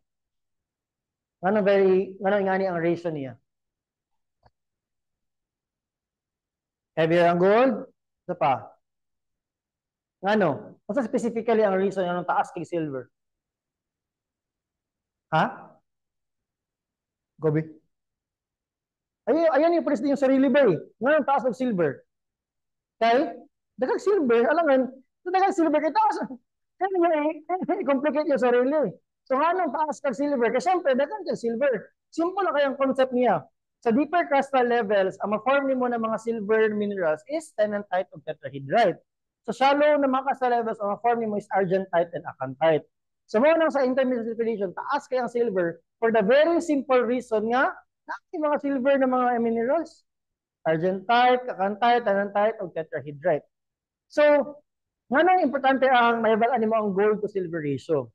Nga ang ratio niya. Heavier ang gold, isa pa. Ano? Basta specifically ang reason ng taas kay silver. Ha? Gobi. Ayan yung press din yung sarili ba eh. Ngayon taas ng silver. Kay, dagang silver, alam nga, dagang silver kay taas. Kaya nga i-complicate yung sarili. So anong taas kag silver? Kasi syempre, dagang kag silver. Simple lang kayang concept niya. Sa deeper crustal levels, ang ma-form mo ng mga silver minerals is tennantite o tetrahedrite. Sa shallow na mga crustal levels, ang ma-form mo is argentite and acantite. So mo nang sa intermediate sulfidation, taas kayang silver for the very simple reason nga, yung mga silver na mga minerals. argentite, kakantite, tanantite, o tetrahedrite. So, nga nang importante ang mahibagaan mo ang gold to silver ratio.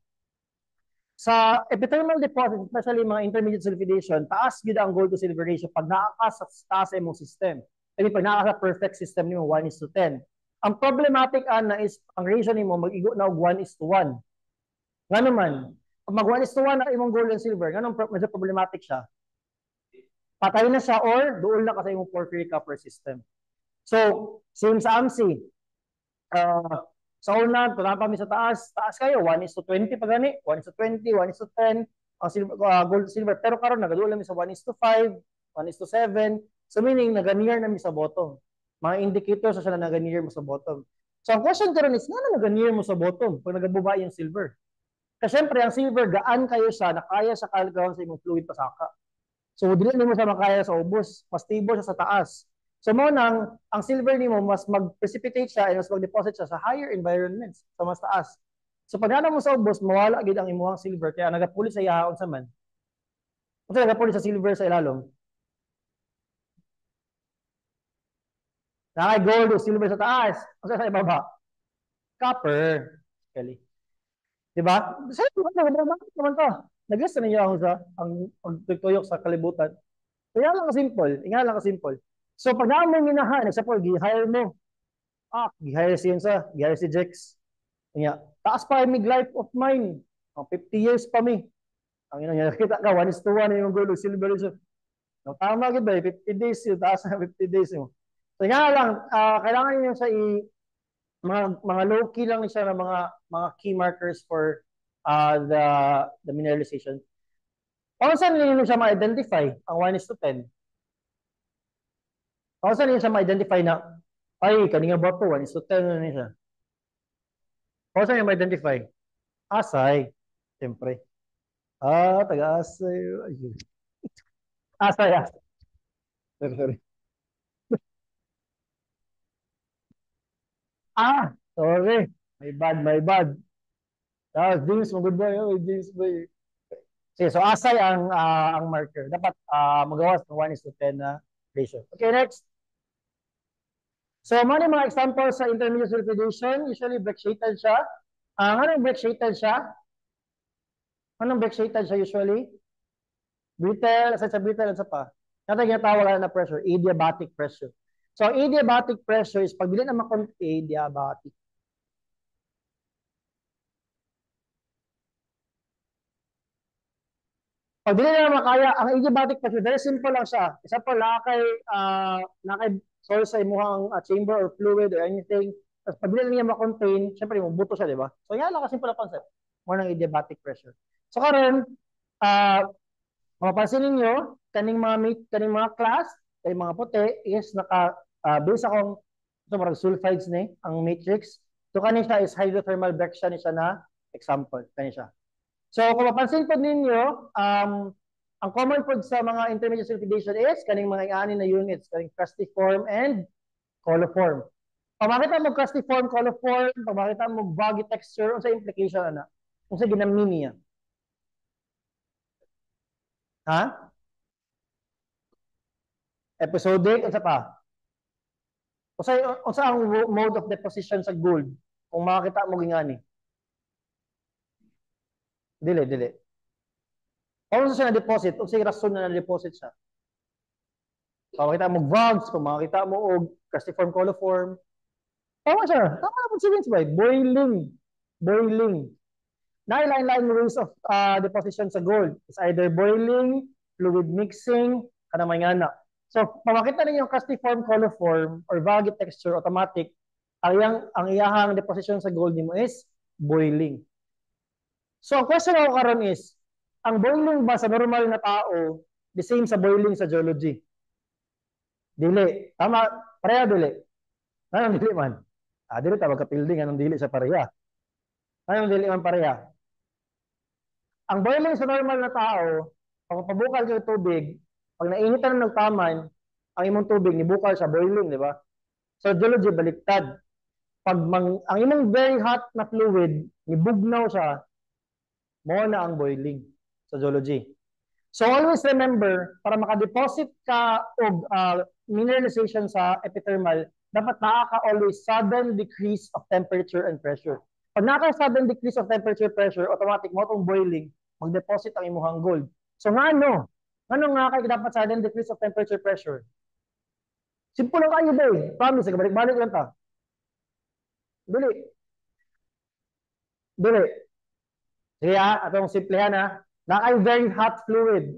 Sa epithermal deposit, especially mga intermediate sulfidation, taas gid ang gold to silver ratio pag naa ka sa taas sa imong system. Kaya pag naa ka sa perfect system nimo 1:10. Ang problematic ana is ang ratio nimo mag-igo na og 1:1. Nga naman, pag mag 1:1 ang imong gold and silver, ganun medyo problematic siya. Patay na siya or duol na ka sa imong porphyry copper system. So, same sa AMSI. Sa una, tunapa mi sa taas. Taas kayo, 1:20 pa gani. 1:20, 1:10. Ang silver, gold silver. Pero karon nagaduol mi sa 1:5, 1:7. So meaning, naganier na mi sa bottom. Mga indicators sa sila naganier mo sa bottom. So ang question karon is, nga naganier mo sa bottom pag nagabuba yung silver? Kasi syempre, ang silver, gaan kayo siya, nakaya sa kalagawan sa imong fluid pasaka. So, dili nimo sa makaya sa ubos, mas stable siya sa taas. So, mo nang ang silver nimo mas mag-precipitate siya and mas mag-deposit siya sa higher environments, sa mas taas. So, pag mo sa ubos, mawala gid ang imong silver kaya nagapuli sa yahaon sa man. Unsa nagapuli sa silver sa ilalom? Nakay gold o silver sa taas. Unsa sa ibaba? Copper. Kelly. Diba? Sa bakit naman to? Nag-guess na niyo ako sa ang pagtuyok sa kalibutan. Kaya lang ka-simple. Nga lang ka-simple. So, pag naman mo minahan, example, gi-hire mo. Gi-hire si Yensa, gi-hire si Jex. Kanya, taas pa yung life of mine. 50 years pa mi. Ang ina niya, nakita ka, 1:1 yung gold o silver. So, no, tama gid ba, 50 days yun, taas na 50 days mo. So, nga lang, kailangan niyo sa mga low-key lang siya na mga key markers for the mineralization. Kung saan niyo siya ma-identify ang 1:10? Kung saan niyo siya ma-identify na ay, kanina ba ito? 1:10 na niya siya. Kung saan niyo ma-identify? Asay. Siyempre. Taga-asay. Asay, asay. Sorry. Sorry. My bad, my bad. James, magod ba yun? James ba yun? Sige, so asay ang marker. Dapat magawas ng 1:10 na ratio. Okay, next. So, mga examples sa intermediate sulfidation, usually black shaded siya. Anong black shaded siya? Anong black shaded siya usually? Brittle, sa brittle, sa pa. Natin ginatawag na pressure, adiabatic pressure. So, adiabatic pressure is pag dili na adiabatic. Pag dili na makaya, ang adiabatic pressure, very simple lang siya. Example, nakay source sa imuhang chamber or fluid or anything. Tapos pag dili niya ma-contain, syempre yung buto siya, di ba? So, yan lang kasimple na concept. More ng adiabatic pressure. So, karon, mapapansin ninyo, kaning mga class, kaning mga puti, is base akong marag sulfides ni, ang matrix. So, kanin siya is hydrothermal break siya ni siya na example. Kanin siya. So, kung mapansin po ninyo, ang common po sa mga intermediate sulfidation is kaning mga ianin na units, kaning crustiform and coliform. Pag makita mo crustiform, coliform, pag makita mo boggy texture, unsa implication ana? Unsa ginamini niya? Ha? Episodic, unsa pa? Unsa ang mode of deposition sa gold? Kung makita mo gingani. Dili. Kung siya na-deposit, kung siya rason na na-deposit siya. Kung makita mo vugs, kung makita mo og crustiform, coliform. Tama siya. Tama na pag-sabihin ba? Boiling. Nine ways of deposition sa gold. It's either boiling, fluid mixing, kanamay nga na. So, pamakita ninyo yung crustiform, coliform, or vaggy texture, automatic, ang iyahang deposition sa gold nimo is boiling. So, ang question ako karon is, ang boiling ba sa normal na tao, the same sa boiling sa geology? Dili. Tama, pareha dili. Anong dili man? Dili tawag ka building, anong dili sa pareha? Anong dili man pareha? Ang boiling sa normal na tao, pag pabukal ka ng tubig, pag nainitan ng nagtaman, ang imong tubig, nibukal siya, boiling, di ba? So, geology, baliktad. Pag ang imong very hot na fluid, nibugnaw siya, mo na ang boiling sa geology. So always remember, para makadeposit ka og mineralization sa epithermal, dapat naa ka always sudden decrease of temperature and pressure. Pag naka sudden decrease of temperature pressure, automatic mo itong boiling, mag-deposit ang imuhang gold. So nga no? Ano nga kay dapat sudden decrease of temperature pressure? Simple lang kayo ba eh. Promise, balik-balik lang ta. Dili. Dili. Sige ha, atong simplihan ha. Nakay very hot fluid.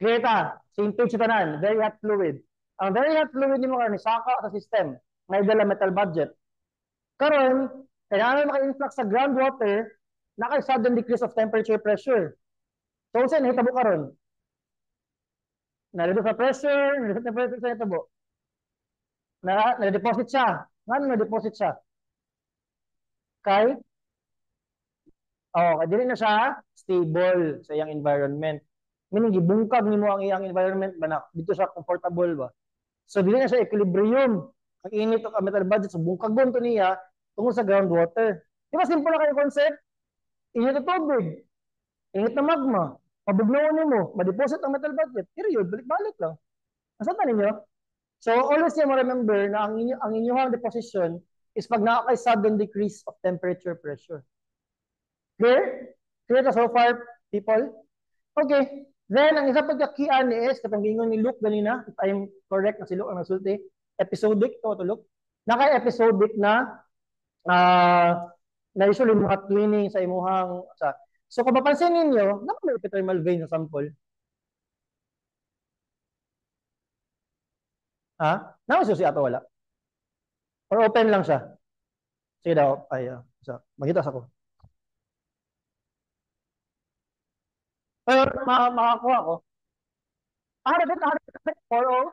Clear ta. Same page tanan. Very hot fluid. Ang very hot fluid ni mo karon saka sa system. May dala metal budget. Karon, kailangan maka-influx sa groundwater, nakay sudden decrease of temperature pressure. So, unsa nahitabo karon? Na-reduce sa pressure, na-reduce sa temperature sa hitabo. Na-deposit siya. Ngano na-deposit siya? Kay kay dili na siya stable sa iyang environment. Meaning gibungkag nimo ang iyang environment ba na dito siya comfortable ba. So dili na siya equilibrium. Ang init of metal budget so bungkagon to niya tungod sa groundwater. Di ba simple na kayo concept? Init na tubig, init na magma, pabugnawan nimo, ma-deposit ang metal budget. Period, balik-balik lang. Asa ta ninyo? So always you remember na ang inyong deposition is pag naa kay sudden decrease of temperature pressure. Clear? Clear ka so far, people? Okay. Then, ang isa pagkakian ni is, katong gingon ni Luke ganina, if I'm correct na si Luke ang nasulti, episodic, ito to Luke. Naka-episodic na usually mga twinning sa imuhang, so kung mapansin ninyo, naman may epithermal vein na sample. Ha? Nakasusi ato wala? Or open lang siya? Sige daw, magita sa ko. Pero makakuha ko. Dapat 4-0.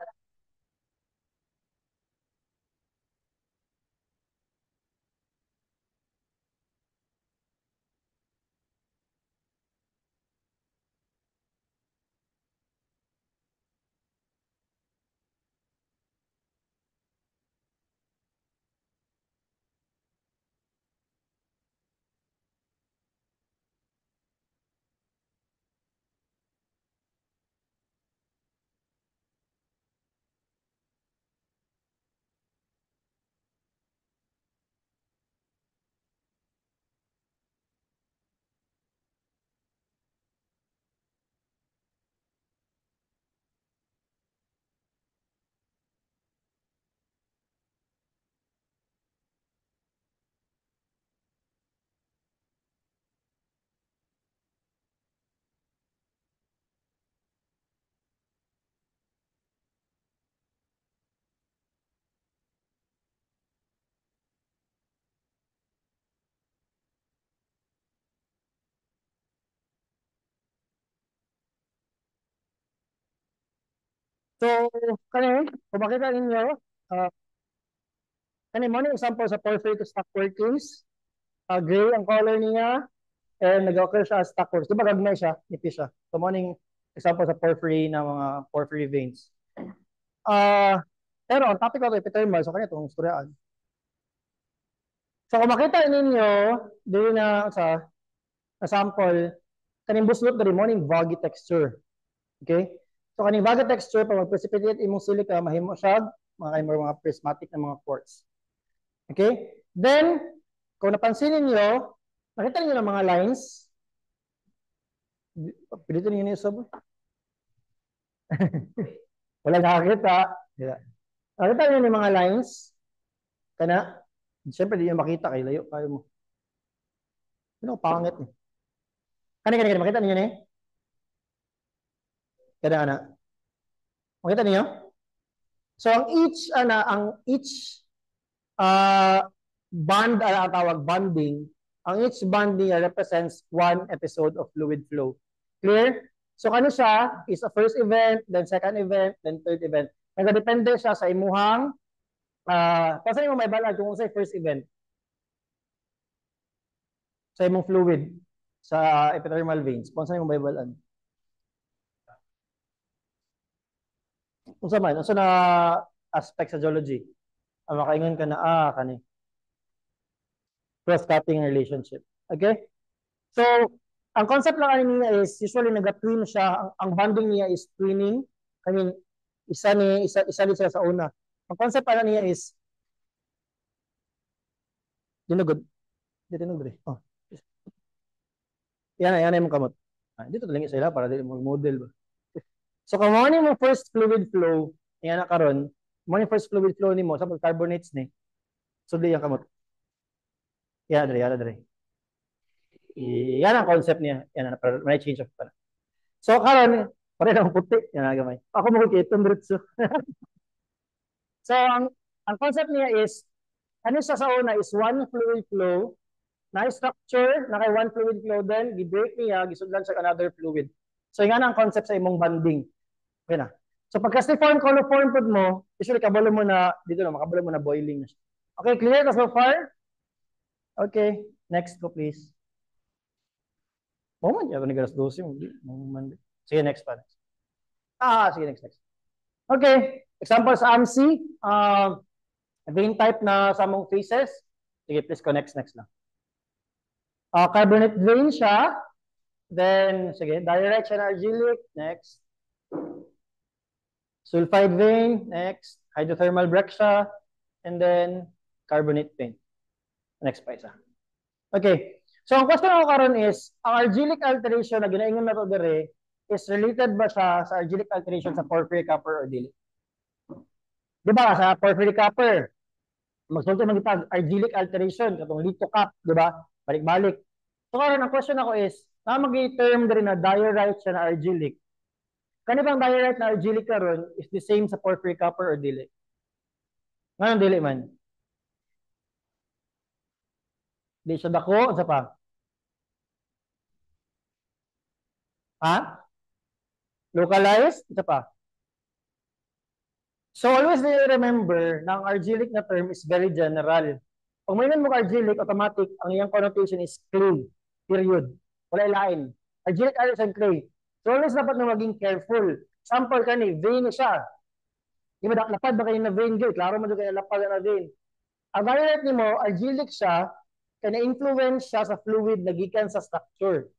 So, kung makita ninyo, mo yung example sa porphyry to stock workings. Gray ang color niya, and nag-occur siya as stock works. Diba gagmay siya, nipis siya. So, mo yung example sa porphyry na mga porphyry veins. Pero ang topic ko ito, epithermal, so kanya itong istoryaan. So, kung makita ninyo, doon sa sample, kaning buslot na rin mo yung voggy texture. Okay? So, kaning voggy texture, pag mag-precipitate imong silica, mahimo siya, mga prismatic na mga quartz. Okay? Then, kung napansin ninyo, nakita ninyo ng mga lines. Pilitin ninyo yung sub. Wala nakakita. Yeah. Nakita ninyo ng mga lines. Kana, siyempre, di nyo makita kay layo. Kayo mo. Ano, pangit eh. Kani, makita ninyo na eh? Kana. Makita ninyo? So, ang each bond, ang tawag bonding, ang each bonding represents one episode of fluid flow. Clear? So, ano siya is a first event, then second event, then third event. Nagdepende siya sa imuhang, kasi mo may balag kung sa first event. Sa imong fluid, sa epithermal veins. Kung saan yung babalan. Kung saan man, na aspect sa geology. Makaingon ka na, kani. Cross-cutting relationship. Okay? So, Ang concept lang ani niya is usually naga-twin siya. Ang bonding niya is twinning. I mean, isa ni siya sa una. Ang concept pala niya is dinugod. Dito dinugod. Oh. Yan ay mong kamot. Dito talingi sila para dili mo model ba. So kung mo ni mo first fluid flow, yan na karon, mo ni first fluid flow nimo sa carbonates ni. So di yan kamot. Yan dre. Yan ang concept niya. Yan na may change of pala. So karon pare lang puti yan na gamay. Ako mo kay diretso. So ang concept niya is ano sa una is one fluid flow na structure na kay one fluid flow then gi-break niya gisudlan sa another fluid. So yan ang concept sa imong bonding. Okay na. So pagka form coliform pud mo, usually kabalo mo na dito na makabalo mo na boiling na siya. Okay, clear ka so far? Okay, next go please. Oh, man, yaman ni galas 12 mo. Sige, next pa. Sige, next. Okay, example sa AMSI, vein type na sa mong phases. Sige, please connect next lang. Carbonate vein siya. Then, sige, diorite siya na argillic. Next. Sulfide vein. Next. Hydrothermal breccia. And then, carbonate vein. Next pa isa. Okay. So, ang question ako karon is, ang argillic alteration na ginaingon na to dire is related ba siya sa argillic alteration sa porphyry copper or dili? Di ba? Sa porphyry copper, magsulti magitag argillic alteration, katong litho cap, di ba? Balik-balik. So, karon ang question ako is, na mag-term din na diorite siya na argillic. Kani bang diorite na argillic karon is the same sa porphyry copper or dili? Ngayon dili man. Di siya dako, sa pa? Ha? Localized? Isa pa? So always remember na ang argillic na term is very general. Pag may mo argillic, automatic, ang iyang connotation is clay. Period. Wala ilain. Argillic iron and clay. So always dapat na maging careful. Sample ka ni, vein siya. Di ba, lapad ba kayo na vein gate? Klaro mo doon kayo lapad na vein. Ang diorite ni mo, argillic siya, kaya na-influence siya sa fluid na gikan sa structure.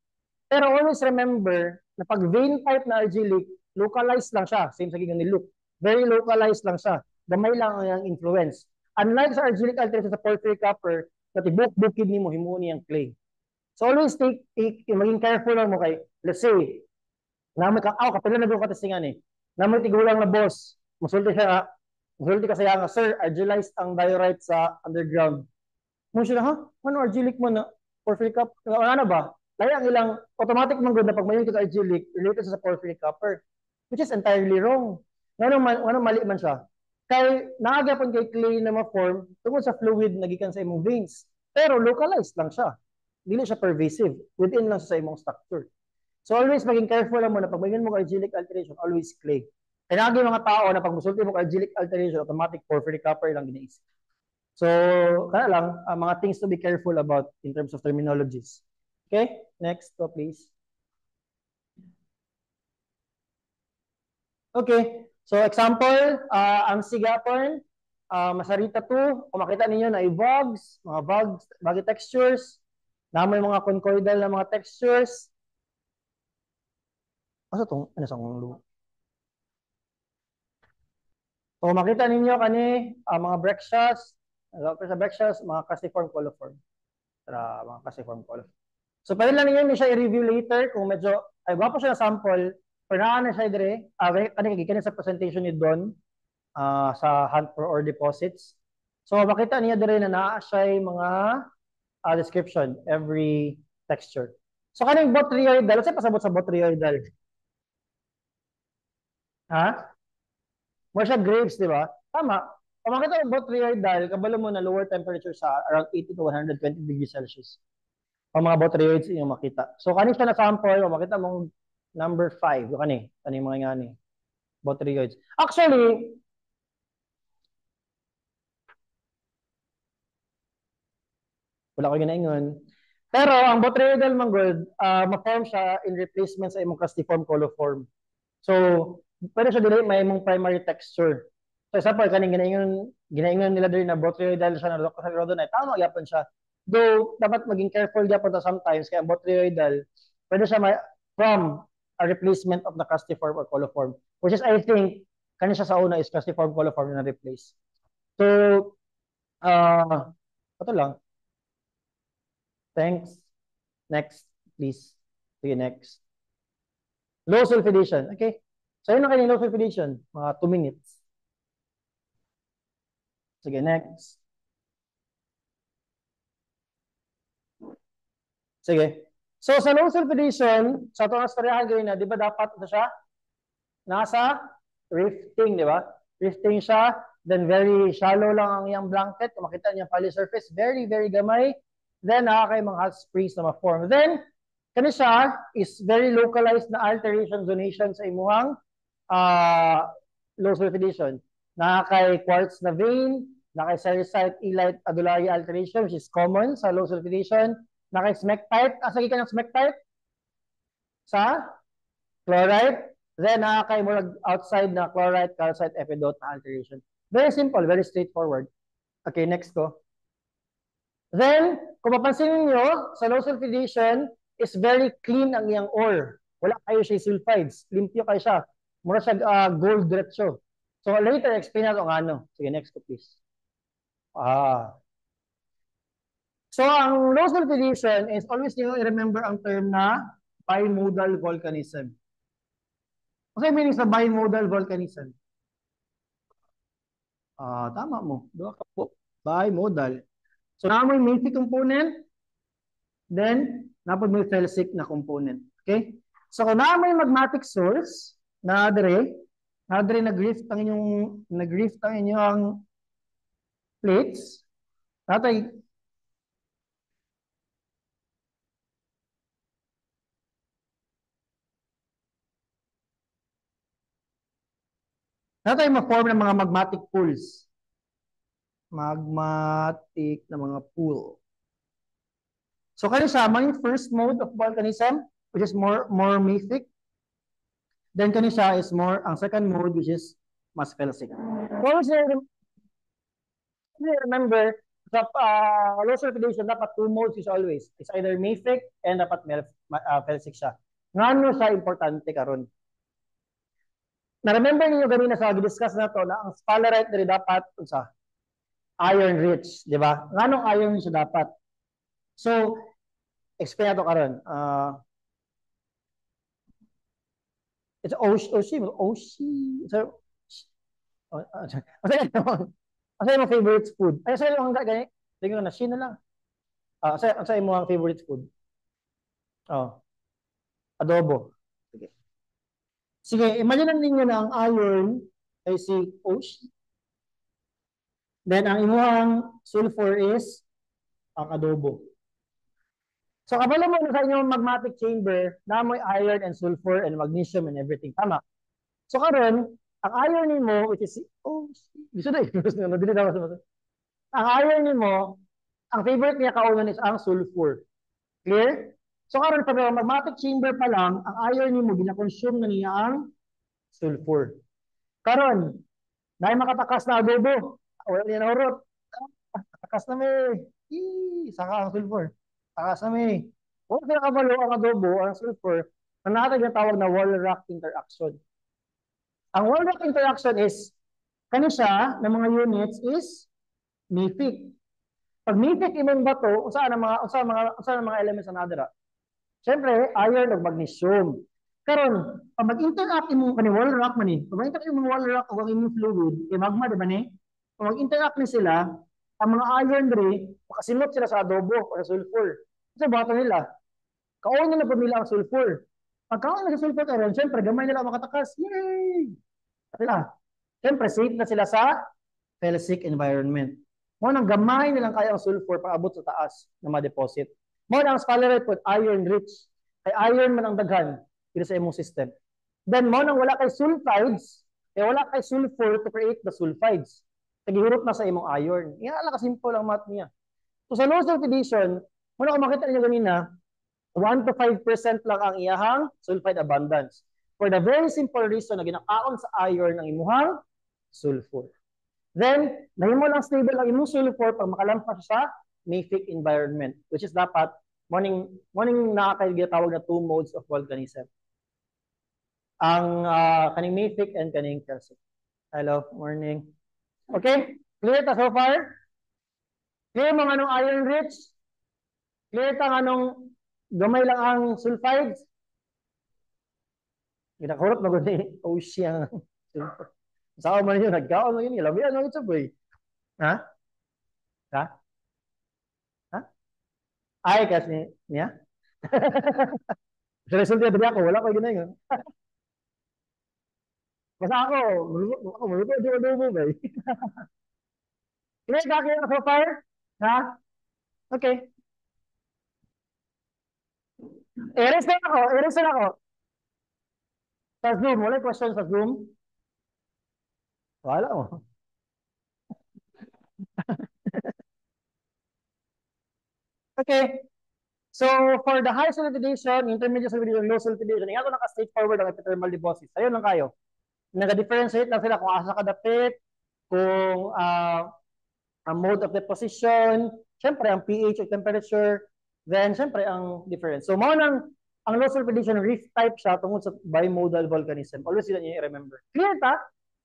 Pero always remember na pag vein type na argillic, localized lang siya. Same sa gigan ni Luke. Very localized lang siya. Gamay lang ang influence. Unlike sa argillic alteration sa porphyry copper, na tibuk-bukid ni mo, himuon niyang clay. So always maging careful lang mo kay, let's say, namoy ka, kapila na doon katistingan eh. Namoy tigulang na boss, musulti ka sa nga, sir, argillized ang diorite sa underground. Mo siya, ha? Ano argillic mo na? Porphyry copper? Ano ba? Kaya ang ilang automatic man good na pag mayon ka argillic related sa porphyry copper, which is entirely wrong. Ano mali man siya. Kay naagapon kay clay na ma-form tungod sa fluid na gikan sa imong veins. Pero localized lang siya. Dili siya pervasive. Within lang sa imong structure. So always maging careful lang mo na pag mayon mo argillic alteration, always clay. Kaya naging mga tao na pag musulti mo argillic alteration, automatic porphyry copper lang ginaisip. So, kaya lang, mga things to be careful about in terms of terminologies. Okay, next go please. Okay, so example, ang sigapon, masarita 2, kung makita ninyo na i-vogs, mga vogs, bagay textures, na may mga conchoidal na mga textures. Ano itong, ano sa kong kung makita ninyo kani, mga breccias, sa breccias, mga cruciform coliform. Mga cruciform coliform. So, pwede lang ninyo siya i-review later kung medyo, ay gwapo siya na sample, pero na siya dire, kanina sa presentation ni Don sa hunt for ore deposits. So, makita niya dire na naa siya mga description, every texture. So, kaning botryoidal, kasi pasabot sa botryoidal. Ha? More siya grapes, di ba? Tama. Kung makita mo botryoidal, kabalo mo na lower temperature sa around 80 to 120 degrees Celsius. Ang mga botryoids inyong makita. So, kanin siya na sample, makita mong number 5. Yung kani mga nga ni. Botryoids. Actually, wala ko ginaingon. Pero, ang botryoidal manggod, ma-form siya in replacement sa imong cruciform coliform. So, pwede siya dili may imong primary texture. So, example, kaning ginaingon nila din na botryoidal siya na rhodonite. Tama, yapon siya. Though, dapat maging careful yapon ta sometimes, kaya botryoidal, pwede siya from a replacement of the castiform or coliform, which is, I think, kanya siya sa una is castiform, coliform na replace. So, ito lang. Thanks. Next, please. Sige, next. Low sulfidation. Okay. So, yun ang kanyang low sulfidation. Mga 2 minutes. Sige, next. Sige. So, sa low sulfidation, sa itong astoryahan gawin na, di ba dapat ito siya? Nasa rifting, di ba? Rifting siya. Then, very shallow lang ang iyang blanket. Kung makita niyo poly surface, very, very gamay. Then, nakakay mga hot springs na ma-form. Then, kani siya is very localized na alteration zonation sa imuhang low sulfidation. Nakakay quartz na vein, nakay sericite, elite, adulari alteration, which is common sa low sulfidation. Nakay smectite. Asa ka ng smectite? Sa chlorite. Then, nakakay mo outside na chlorite, calcite, epidote na alteration. Very simple, very straightforward. Okay, next ko. Then, kung mapansin niyo sa low sulfidation, is very clean ang iyang ore. Wala kayo siya sulfides. Limpyo kayo siya. Mura siya gold diretso. So, later, explain natin ang ano. Sige, next ko, please. So, ang low sulfidation is always you remember ang term na bimodal volcanism. Ano yung meaning sa bimodal volcanism? Tama mo. Doon ka po. Bimodal. So, naman yung mafic component, then, napod mo yung felsic na component. Okay? So, kung naman yung magmatic source, nag-rift ang inyong plates, natay ma-form ng mga magmatic pools. Magmatic na mga pool. So, kaya siya, may first mode of volcanism, which is more mafic. Then, kaya siya is ang second mode, which is mas felsic. So, remember, sa low sulfidation, dapat 2 modes is always. It's either mafic and dapat felsic siya. Ngano siya importante karon? Na-remember niyo ganina sa discuss na to na ang sphalerite diri dapat sa iron rich, di ba? Nganong iron siya dapat? So, explain nato karon. It's Oshi. So, asa yung favorite food? Ay, sa yung gani? Tingnan na, na lang. Asa yung favorite food? Adobo. Sige, imagine ninyo na ang iron ay si Oshi. Then, ang imuhang sulfur is ang adobo. So, kabalo mo sa inyong magmatic chamber, namoy iron and sulfur and magnesium and everything. Tama. So, karon ang iron nimo, which is, ang iron nimo, ang favorite niya kaunan is ang sulfur. Clear? So, karon pag magmatic chamber pa lang, ang iron nimo, gina-consume na niya ang sulfur. Karon, dahil makatakas na adobo, wala niya nahurot. Takas na may. Saka ang sulfur. Takas na may. Kung sila kabalo ang adobo, ang sulfur, ang tawag na wall-rock interaction. Ang wall-rock interaction is, kani siya, ng mga units is mafic. Pag mafic imong bato, saan ang mga elements na nadira? Siyempre, iron o magnesium. Karon, pag mag-interact imong kani wall-rock man pag mag-interact imong wall-rock o ang imong fluid, kay magma, di ba ni? Pag mag-interact ni sila, ang mga iron diri, makasimot sila sa adobo o sa sulfur. Kasi bato nila. Kaon nila pa nila ang sulfur. Pagkaon nila sa sulfur karon, siyempre, gamay nila makatakas. Yay! Sila. Siyempre, safe na sila sa felsic environment. Mo nang gamay nilang kaya ang sulfur para abot sa taas na ma-deposit. Mo nang sphalerite pod iron rich. Kay iron man ang daghan dito sa imong system. Then mo nang wala kay sulfides, wala kay sulfur to create the sulfides. Nagihurot na sa imong iron. Yan ala ka simple ang math niya. So sa low sulfidation, mo na kung makita niyo ganina, 1 to 5% lang ang iyahang sulfide abundance. For the very simple reason na ginakaon sa iron ang imuhang sulfur. Then, nahimo lang stable ang imong sulfur pag makalampas sa mafic environment, which is dapat morning nakakagitawag na two modes of volcanism. Ang kaning mafic and kaning calcic. Hello, morning. Okay, clear ta so far? Clear mo anong iron rich? Clear ta anong gamay lang ang sulfides? Ginakurot na gani ocean. Saan man yun, nagkaon mo yun, ilabi ano ito boy? Ha? Ha? Ha? Ay, kasi niya? Sa resulta na ako, wala ko ginay nga. Basta ako maluto di adobo ba? Clear ka kaya so far? Ha? Okay. Erase na ako. Sa Zoom, wala question sa Zoom? Wala mo. Okay. So, for the high solidization, intermediate solidization, low solidization, nga ito naka-straightforward ang epithermal deposits. Ayun lang kayo. Nag-differentiate lang sila kung asa kadapit, kung ang mode of deposition, syempre ang pH o temperature, then syempre ang difference. So, mo nang ang low solidization reef type siya tungkol sa bimodal volcanism. Always sila niyo i-remember. Clear ta?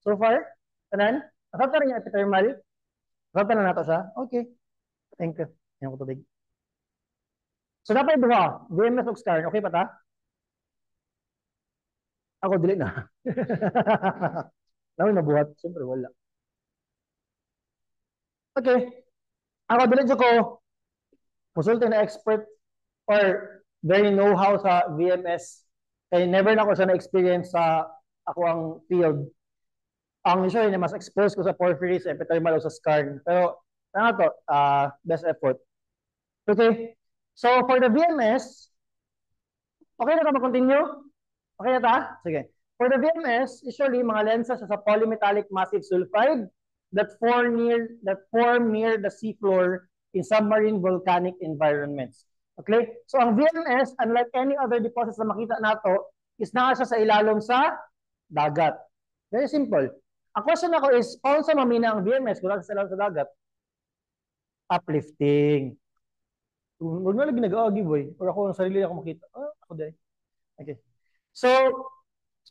So far? Tanan? Nasabta rin yung epithermal? Nasabta na nato siya? Okay. Thank you. Yan ko tubig. So, dapat duha. VMS ug scar. Okay pa ta? Ako, dili na. Namin mabuhat. Siyempre, wala. Okay. Ako, dili ko musulti na expert or very know-how sa VMS. Kaya never na ako sa na-experience sa ako ang field. Ang usually na mas exposed ko sa porphyry, sa epithermal o sa scar. Pero, ano to? Best effort. Okay. So, for the VMS, okay na ka mag-continue? Okay na ta? Sige. For the VMS, usually, mga lenses sa polymetallic massive sulfide that form near the seafloor in submarine volcanic environments. Okay? So, ang VMS, unlike any other deposits na makita nato, is nasa sa ilalom sa dagat. Very simple. Ang question ako is, paano sa mamina ang VMS kung nasa sa ilalom sa dagat? Uplifting. Huwag na lang ginag-agi, boy. Or ako, ang sarili ako makita. Ako din. Okay. So,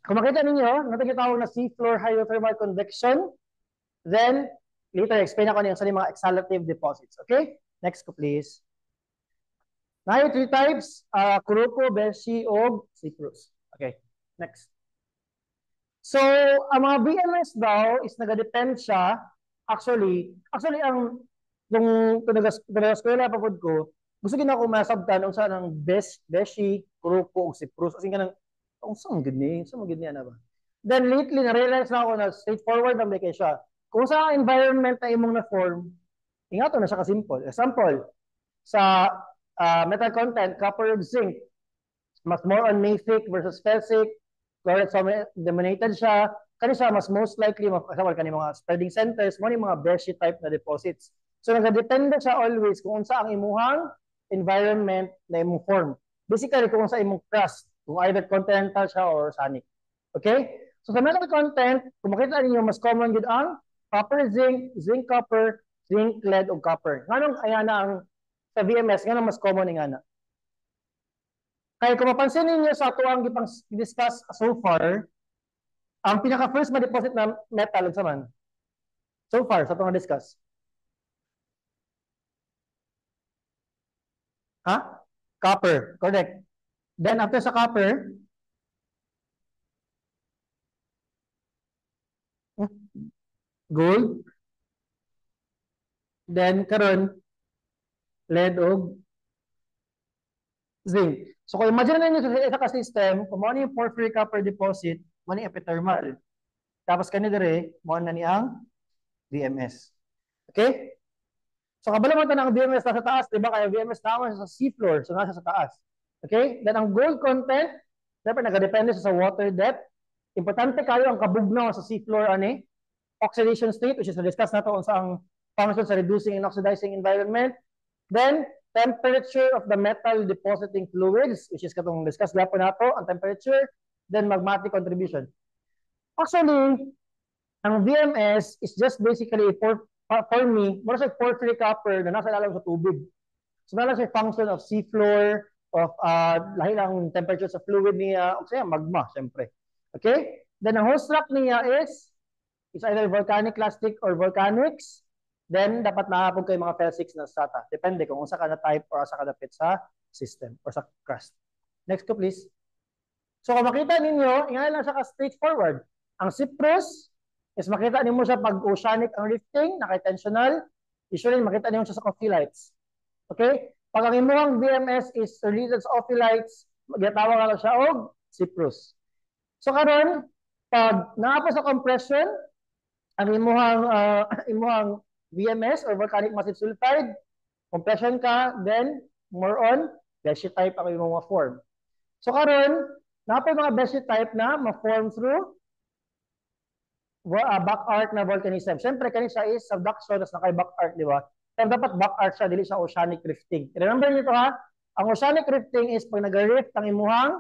kung makita ninyo, natagitawag na seafloor hydrothermal convection, then, later, explain ako niyo sa mga exhalative deposits. Okay? Next ko, please. Now, three types, Kuroko, Beshi, o Cyprus. Okay. Next. So, ang mga VMS daw is nagadepend siya, actually, ang kung pinag-eskwela pa po ko, gusto gina ako masabtan kung saan ang Beshi, Kuroko, o Cyprus. Kasi nga nang, saan gini, ano ba? Then lately, na-realize na ako na straightforward ang kay siya. Kung sa environment na imong na-form, ingato na siya ka-simple. Example, sa metal content, copper ug zinc, mas more on mafic versus felsic, chloride dominated siya, kani siya mas most likely makasawal kani mga spreading centers, mo ni mga Beshi type na deposits. So nagadepende siya always kung unsa ang imuhang environment na imong form. Basically kung sa imong crust, kung either continental siya or oceanic. Okay? So sa metal content, kung makita niyo mas common gid ang copper zinc, zinc copper, zinc lead ug copper. Nganong ayana ang sa VMS nganong mas common nga na. Kaya kung mapansin niyo sa ato ang gipang discuss so far, ang pinaka first ma-deposit na metal sa man. So far sa ato discuss. Ha? Copper, correct. Then after sa copper, gold. Then karon lead og zinc. So kung imagine ninyo sa isa ka system, kung mo ni porphyry copper deposit, mo ni epithermal. Tapos kani dire mo na ni ang VMS. Okay? So kabalo mo ang VMS nasa taas, di ba? Kaya VMS naman sa seafloor, so nasa sa taas. Okay? Then ang gold content, dapat nagadepende sa water depth. Importante kayo ang kabugnaw sa seafloor ani oxidation state, which is na-discuss na ito sa ang function sa reducing and oxidizing environment. Then, temperature of the metal depositing fluids, which is katong discuss gapo na ito, ang temperature, then magmatic contribution. Actually, ang VMS is just basically for me, mura sa porphyry copper na nasa ilalim sa tubig. So na siya function of seafloor, of lahi lang temperature sa fluid niya, o kaya magma, syempre. Okay? Then ang host rock niya is either volcanic clastic or volcanics. Then dapat nahapog kayo mga felsics na strata. Depende kung unsa ka na type or asa ka dapit sa system or sa crust. Next ko please. So kung makita ninyo, ingay lang siya ka straightforward. Ang Cyprus is makita ninyo siya pag oceanic ang rifting, naka-tensional. Usually makita ninyo siya sa ophiolites. Okay? Pag ang imuhang VMS is related sa ophiolites, magyatawag lang siya og Cyprus. So karon pag naapa sa compression, ang imuhang VMS or volcanic massive sulfide, compression ka, then more on Beshi type ang imong form. So karon, naapa mga Beshi type na ma-form through back arc na volcanism. Siyempre, kani siya is subduction, tas nakay back arc, di ba? Pero dapat back arc siya, dili siya oceanic rifting. Remember nito ha, ang oceanic rifting is pag nag-rift ang imuhang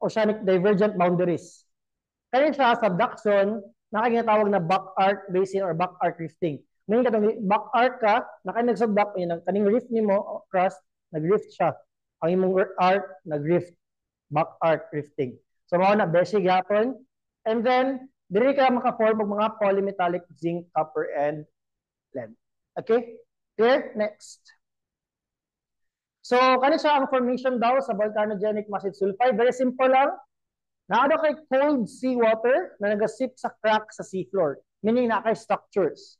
oceanic divergent boundaries. Kani siya subduction, nakaginatawag na back arc basin or back arc rifting. Ngayon katong back arc ka, naka-nagsubduct, kaning rift nimo crust, nag-rift siya. Ang imong arc, nag-rift. Back arc rifting. So, mao na basic gapon. And then, dili ka maka-form ng mga polymetallic zinc, copper, and lead. Okay? Clear? Next. So, kani siya ang formation daw sa volcanogenic massive sulfide. Very simple lang. Naado kay cold seawater na nagasip sa crack sa seafloor. Meaning na kay structures.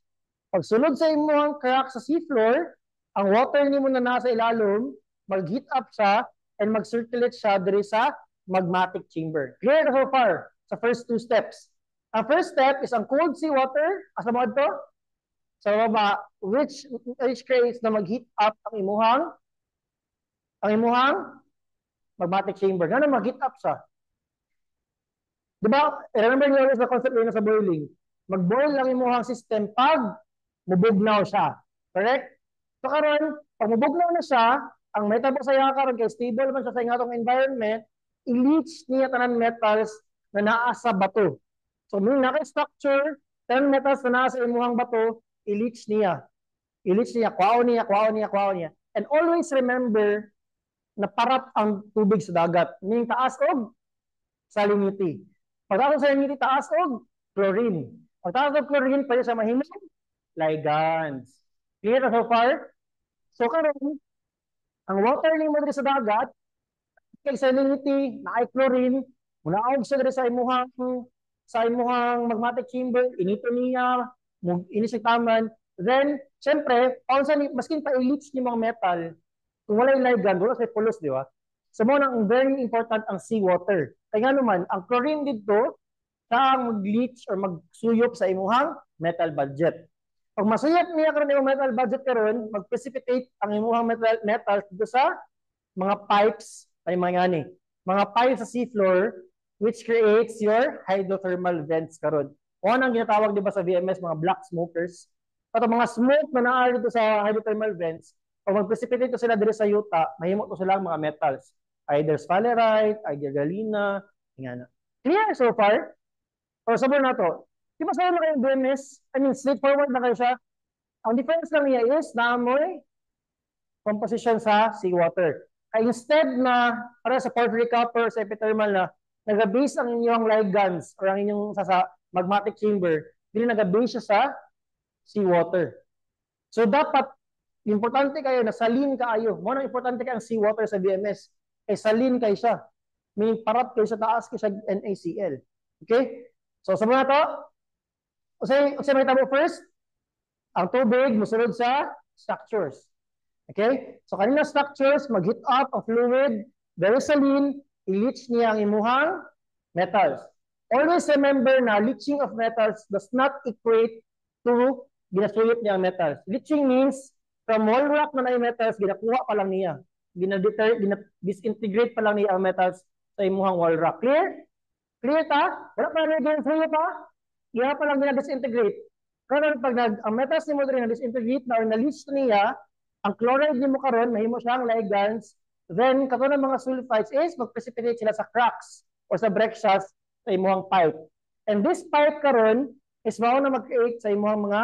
Pag sulod sa imong crack sa seafloor, ang water nimo na nasa ilalom, mag-heat up siya and mag-circulate siya diri sa magmatic chamber. Clear so far sa first two steps. Ang first step is ang cold seawater, asa mo adto? Sa baba, which creates na mag-heat up ang imuhang magmatic chamber. Nga na mag-heat up siya. Diba? Remember niyo always the concept na sa boiling. Mag-boil ang imuhang system pag mubugnaw siya. Correct? So karon, pag mubugnaw na siya, ang metal sa iya karon kay stable man siya sa ingatong environment, i-leach niya tanan metals na naa sa bato. So meaning naka-structure, tanan metals na naa sa imuhang bato, i-leach niya. I-leach niya, kwaon niya. And always remember na parat ang tubig sa dagat. Meaning taas og salinity. Pag taas og salinity, taas og chlorine. Pag taas og chlorine, pwede sa mahimong ligands. Clear so far? So karon, ang water ni mo diri sa dagat, kay salinity, na chlorine, munaog siya diri sa imuhang magmatic chamber, inito niya, inisig taman. Then, syempre, maskin pa i-leach ni mga metal, kung wala yung ligand, wala sa pulos, di ba? So, mo nang very important ang seawater. Kaya nga naman, ang chlorine dito, siya mag-leach or magsuyop sa imuhang metal budget. Pag masuyop niya karon yung metal budget karon, mag-precipitate ang imuhang metal dito sa mga pipes, ay mga pipes sa seafloor, which creates your hydrothermal vents karon. O anong ginatawag di ba sa VMS, mga black smokers? At mga smoke na naari dito sa hydrothermal vents, pag mag-precipitate sila dito sa yuta, mahimot ko sila mga metals. Either sphalerite, either galena, nga na. Clear so far? O sabi na to, di ba sa'yo na kayong VMS? I mean, straightforward na kayo siya. Ang difference lang niya is naamoy composition sa seawater. Kaya instead na, para sa porphyry copper, sa epithermal na, nag-base ang inyong ligands or ang inyong sa magmatic chamber, hindi nag-base siya sa seawater. So dapat, importante kayo na salin kaayo. Mo nang importante kayo ang seawater sa VMS. Eh salin kayo siya. Meaning parat kayo sa taas kayo sa NaCl. Okay? So sabi na to, kasi may tabo first, ang tubig musulod sa structures. Okay? So kanina structures, mag-heat up ang fluid, very saline, i-leach niya ang imuhang metals. Always remember na leaching of metals does not equate to ginasuyop niya ang metals. Leaching means from wall rock na na metals, ginakuha pa lang niya. Disintegrate pa lang niya ang metals sa imuhang wall rock. Clear? Clear ta? Wala pa rin ginasuyop pa? Gina pa lang disintegrate. Karon pag ang metals ni mo rin na-disintegrate na or na-leach niya, ang chloride ni mo karon mahimo siyang ligands, then kato ng mga sulfides is mag-precipitate sila sa cracks or sa breccias sa imuhang pipe. And this pipe karon is mao na mag-create sa imuhang mga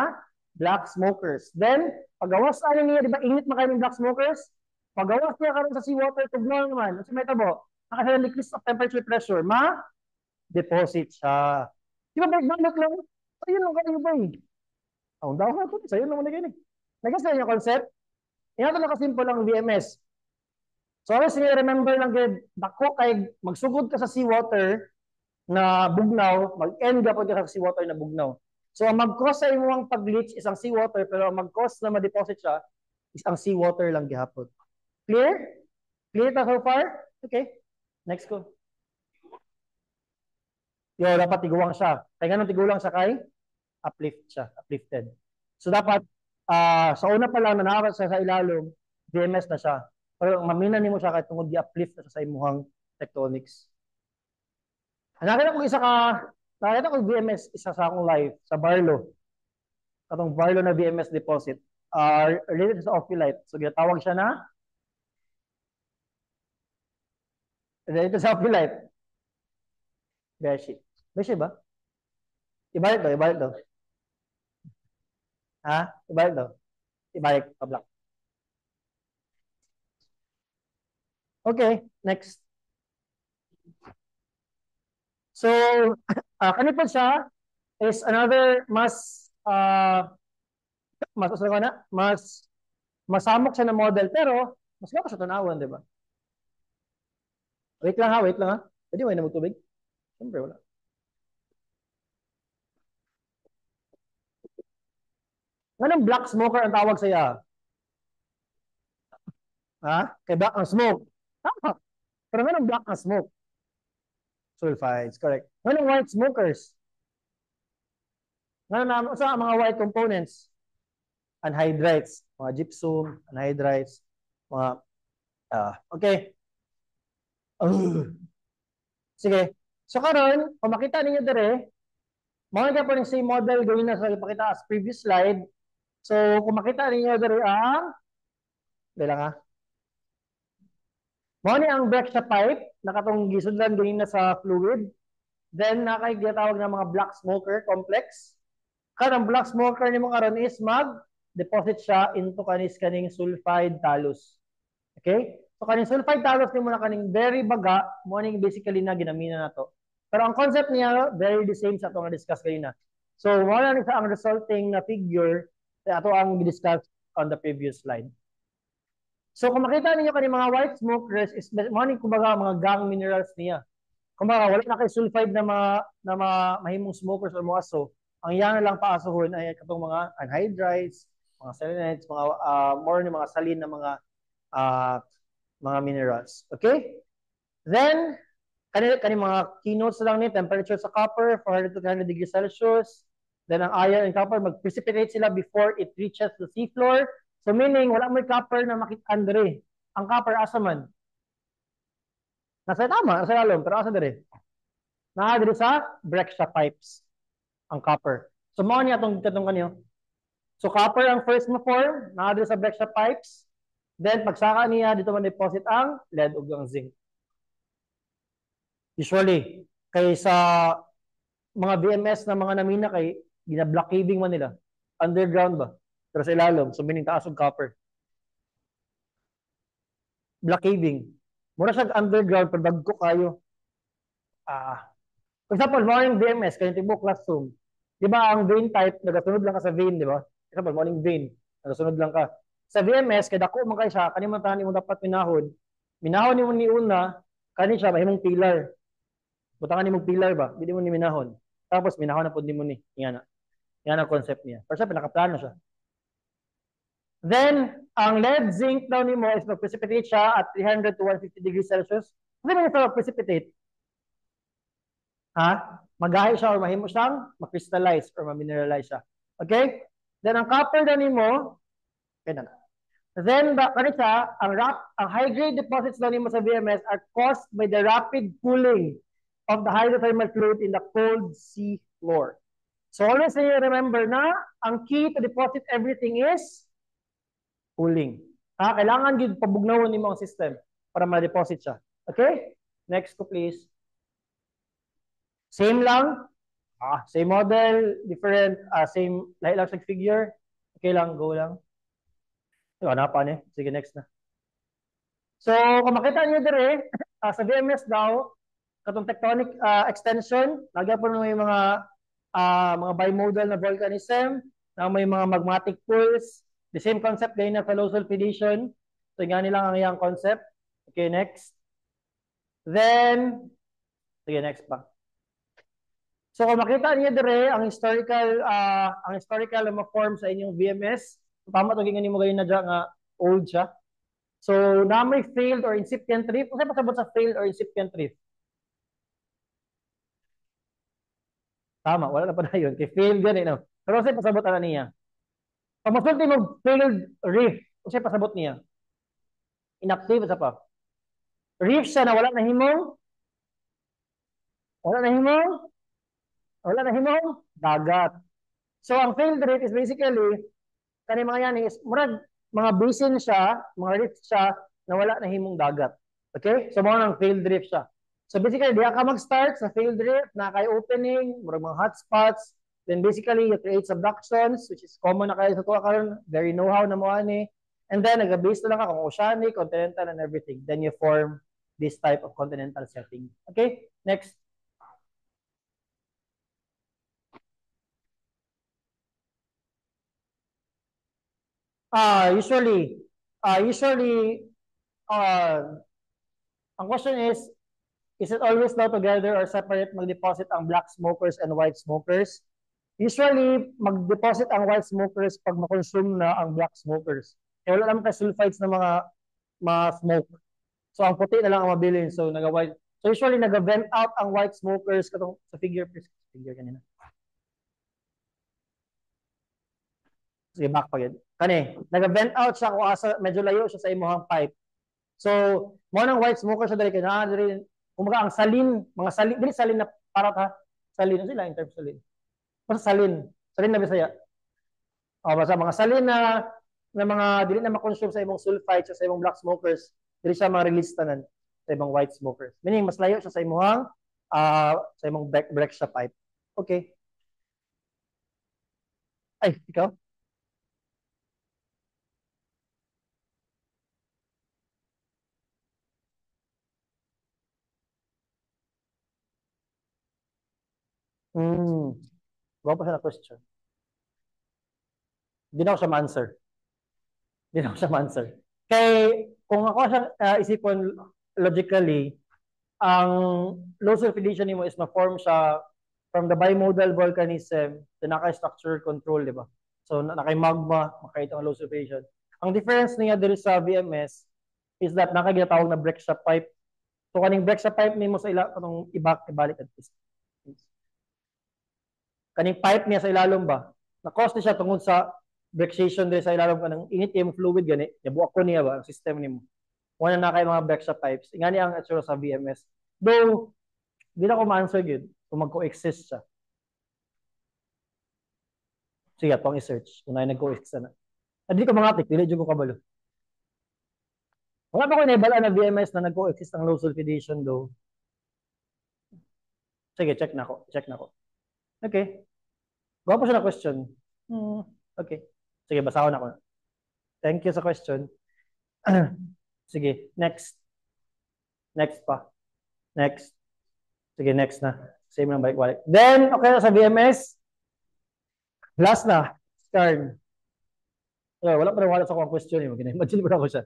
black smokers. Then, pagawas ano niya, di ba, init makayo ng black smokers? Pagawas niya karon sa seawater, tugnaw naman. Kasi may tabo, nakasalang decrease of temperature pressure, ma-deposit siya. Di ba, balak lang? Ayun lang kayo ba eh. Ang daw nga po, sa'yo naman na ganyan. Nagkasaya yung concept? Yan ito nakasimple ang VMS. So, always remember lang, dako kay magsugod ka sa seawater na bugnaw, mag-end ka po ka sa seawater na bugnaw. So, ang mag-cause sa imong pag-leach is ang seawater, pero ang mag-cause na ma-deposit siya is ang seawater lang gihapon. Clear? Clear ta so far? Okay. Next ko. Yo, dapat tiguang siya. Kaya ganun tigulang siya kay uplift siya, uplifted. So, dapat sa una pa lang na nakaka sa ilalim, VMS na siya. Pero mamina nimo siya kahit tungod i-uplift na siya sa imuhang tectonics. Nakita ko VMS isa sa akong live sa Barlow. Katong Barlow na VMS deposit related sa opulite. So ginatawag siya na related sa opulite. Beshi. Beshi ba? Ibalik daw. Ha? Ibalik daw. Ibalik pablak. Okay, next. So, kanito siya is another mas masamok siya na model pero mas gapa siya tanawon, di ba? Wait lang ha. Pwede mo na magtubig? Siyempre wala. Anong black smoker ang tawag sa iya? Ha? Kay black ang smoke. Tama. Pero anong black ang smoke? Sulfides, correct. Anong white smokers? Ano sa mga white components? Anhydrides, mga gypsum, anhydrides, mga okay. Sige. So karon, kung makita ninyo dire, mga po ng same model gawin na sa ipakita as previous slide. So kung makita ninyo dire bilang Mo ni ang breccia pipe nakatong gisudlan ganin na sa fluid. Then nakay-gitawag na mga black smoker complex. Kanang black smoker nimo karon is mag-deposit siya into kaning sulfide talus. Okay? So kaning sulfide talus nimo na kaning very baga, mo ning basically na ginamina nato. Pero ang concept niya very the same sa atong discuss kanina. So wala ni sa ang resulting na figure ato ang discuss on the previous slide. So kung makita niyo kani mga white smokers is mo kumbaga mga gang minerals niya. Kumbaga wala na kay sulfide na mahimong smokers or mga so. Ang yan na lang paasuhon ay katong mga anhydrides, mga selenites, mga more ni mga saline na mga minerals. Okay? Then kani mga keynotes lang ni temperature sa copper 400 to 300 degrees Celsius. Then ang iron and copper mag-precipitate sila before it reaches the seafloor. So meaning, wala mo copper na makita dire. Ang copper, asa man? Nasa lalong, pero asa dire? Dire sa breccia pipes, ang copper. So mao niya itong kanyo. So copper ang first mo form, dire sa breccia pipes. Then pagsaka niya, dito man deposit ang lead ug ang zinc. Usually, kay sa mga VMS na mga namina kay gina-block caving man nila. Underground ba? Pero sa ilalom, so meaning taas og copper. Black caving. Mura siya underground, pero bagko kayo. For example, morning VMS, kaya tibok classroom. Di ba ang vein type, nagasunod lang ka sa vein, di ba? For example, morning vein, nagasunod lang ka. Sa VMS, kaya dako man kayo siya, kani man tahan mo dapat minahon. Minahon ni mo ni una, kani siya, mahimong pillar. Butangan ni mo pillar ba? Hindi mo ni minahon. Tapos minahon na po ni mo ni. Yan ang concept niya. For example, nakaplano siya. Then, ang lead zinc daw ni mo is mag-precipitate siya at 300 to 150 degrees Celsius. Ano ba ito mag-precipitate? Magahi siya or mahimo siyang ma-crystallize or ma-mineralize siya. Okay? Then, ang copper daw ni mo, okay na. Then, ang high-grade deposits daw ni mo sa VMS are caused by the rapid cooling of the hydrothermal fluid in the cold sea floor. So, always remember na ang key to deposit everything is cooling. Kailangan gid pabugnawon nimo ang system para ma-deposit siya. Okay? Next ko please. Same lang. Same model, different, same lahi lang sa figure. Okay lang, go lang. Hanapan eh. Sige, next na. So, kung makita niyo dire, sa VMS daw, katong tectonic extension, lagyan po may mga bimodal na volcanism, na may mga magmatic pools, the same concept din na low sulfidation. So, yan lang ang iyang concept. Okay, next. Then, sige, next pa. So kung makita niyo dire ang historical na ma-form sa inyong VMS, tama to gingan mo gayon na dyan nga old siya. So na may failed or incipient reef, kasi pasabot sa failed or incipient reef. Tama, wala na pa na yun. Kay failed gan no. Pero kasi pasabot na niya. Pag masulti mo failed reef, kasi pasabot niya. Inactive sa pa. Reef siya na wala na himong, wala na himong dagat. So ang failed reef is basically kani mga yan is murag mga basin siya, mga reef siya na wala na himong dagat. Okay? So mga nang failed reef siya. So basically diya ka mag-start sa failed reef na kay opening, murag mga hotspots, then basically you create subductions which is common na kayo sa tuwa karon, very know-how na mo ani. And then naga-base na lang ka kung oceanic, continental and everything. Then you form this type of continental setting. Okay? Next. Usually, usually, uh, ang question is it always now together or separate mag-deposit ang black smokers and white smokers? Usually, mag-deposit ang white smokers pag makonsume na ang black smokers. Kaya wala naman kayo sulfites na mga smoke. So, ang puti na lang ang mabilin. So, naga-white. So, usually, naga-vent out ang white smokers katong sa figure, please. Figure kanina. Sige, back pa yun. Kani, naga-vent out siya kung asa, medyo layo siya sa imuhang pipe. So, mo nang white smoker siya dali kay na dali kumaga ang salin, mga salin, dili salin na para ta salin na sila in terms of salin. Basta salin, salin na Bisaya. O basta mga salin na mga dili na ma-consume sa imong sulfites sa imong black smokers, dili siya ma-release tanan sa imong white smokers. Meaning mas layo siya sa imong sa imong break siya pipe. Okay. Ay, ikaw? Hmm. Wala pa siya na question. Hindi na ako siya ma-answer. Hindi na ako siya ma-answer. Kay, kung ako siya isipon logically, ang low sulfidation nimo is ma-form siya from the bimodal volcanism, the naka-structure control, di ba? So, naka-magma, makita ang low sulfidation. Ang difference niya dito sa VMS is that nakaginatawag na break shop pipe. So, kaning break shop pipe nimo sa kanong ibalik at least. Kaning pipe niya sa ilalom ba? Na-cause siya tungod sa brexation din sa ilalom ka ng init yung fluid gani, yabuak ko niya ba ang system nimo. Wala na kay mga break shop pipes. Ingani ang itsura sa VMS. Though, di na ko ma-answer yun kung mag-coexist siya. Sige, itong i-search. Kung na nag-coexist na. Hindi ko mga tik, dili ko kabalo. Wala pa ko naibala na VMS na nag-coexist ang low sulfidation though. Sige, check na ko. Check na ko. Okay. Gawa pa siya na question. Okay. Sige, basahon ako. Thank you sa question. Sige, next. Next pa. Next. Sige, next na. Same lang balik-balik. Then, okay na sa VMS. Last na. Skarn. Wala pa rin wala sa akong question. Mag-imagine mo na ako siya.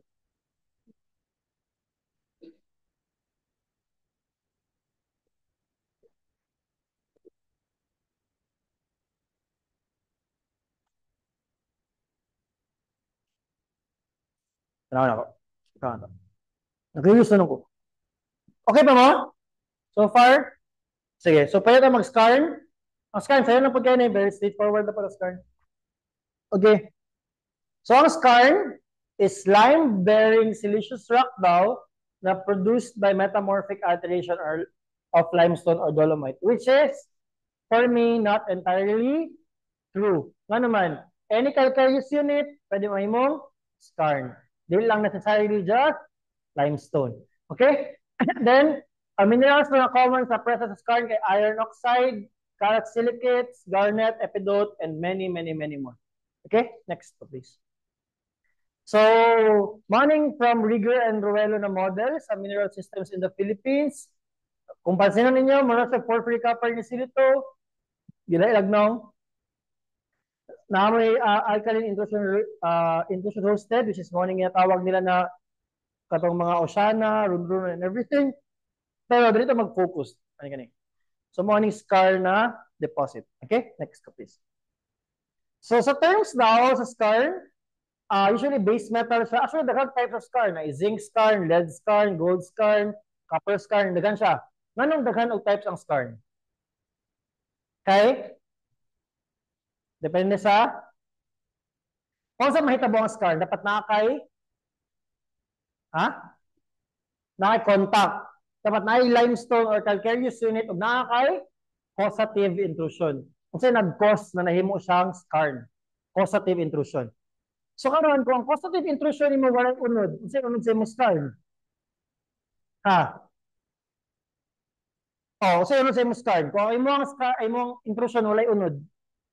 Tanawan ako. Tanawan ako. Nag-release na ko. Okay pa mo? So far? Sige. So, pwede ka mag-skarn. Ang skarn, sa'yo lang pagkain eh. Very straightforward na para skarn. Okay. So, ang skarn is lime-bearing siliceous rock daw na produced by metamorphic alteration of limestone or dolomite, which is, for me, not entirely true. Nga naman, any calcareous unit, pwede mahimong skarn. Dili lang necessarily just limestone. Okay? Then, ang minerals na common sa present sa skarn kay iron oxide, karat silicates, garnet, epidote, and many, many, many more. Okay, next please. So, morning from Rieger and Ruelo na model sa mineral systems in the Philippines. Kung pansinan ninyo, mura sa porphyry copper ni silito, gila ilagnong, na may alkaline intrusion hosted, which is morning yung tawag nila na katong mga Oceana, Rundrun, and everything. Pero dito mag-focus. So, morning scar na deposit. Okay, next please. So, sa terms daw sa scar, usually base metal siya. Actually, daghang types of scar na zinc scar, lead scar, gold scar, copper scar, daghan siya. Nganong daghan og types ang scar? Okay? Depende sa kung sa mahitabo ang scar, dapat nakakay nakay contact. Dapat nakay limestone or calcareous unit o nakakay causative intrusion. Kasi nag-cause na nahimo siyang scar. Causative intrusion. So karon kung ang causative intrusion mo walay unod, unsa unod sa imong scar? Oh, unsa unod sa imong scar? Kung imong scar, imong intrusion walay unod.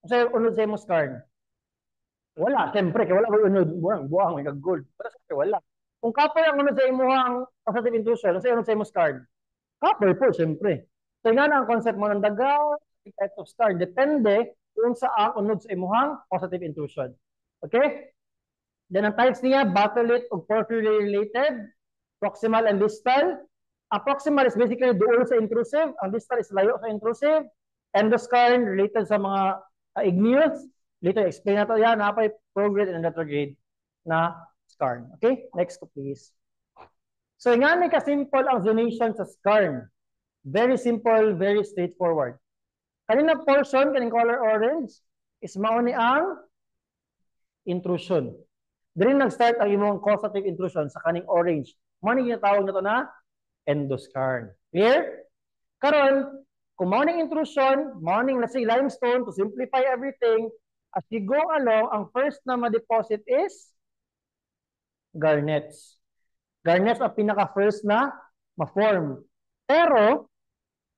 Unsa unod sa imong scar? Wala, siyempre kay wala may unod, buang may gold. Pero siyempre wala. Kung copper ang unod sa imong causative intrusion, unsa unod sa imong scar? Copper po, siyempre. So nga na ang concept mo ng daga, type of scar, depende kung sa ang unod sa imong causative intrusion. Okay? Then ang types niya, batholith o porphyry related, proximal and distal. Ang proximal is basically duol sa intrusive, ang distal is layo sa intrusive, endoscarn related sa mga igneous. Later explain nato yan, napay prograde and retrograde na scarn. Okay? Next please. So nga ni ka-simple ang zonation sa scarn. Very simple, very straightforward. Kanina portion, kaning color orange, is mauni ang intrusion. Dili nag-start ang imong causative intrusion sa kaning orange. Mao ni ginatawag nato na endoscarn. Clear? Karon, kung mao ning intrusion, mao ning let's say limestone, to simplify everything, as you go along, ang first na ma-deposit is garnets. Garnets ang pinaka-first na ma-form. Pero,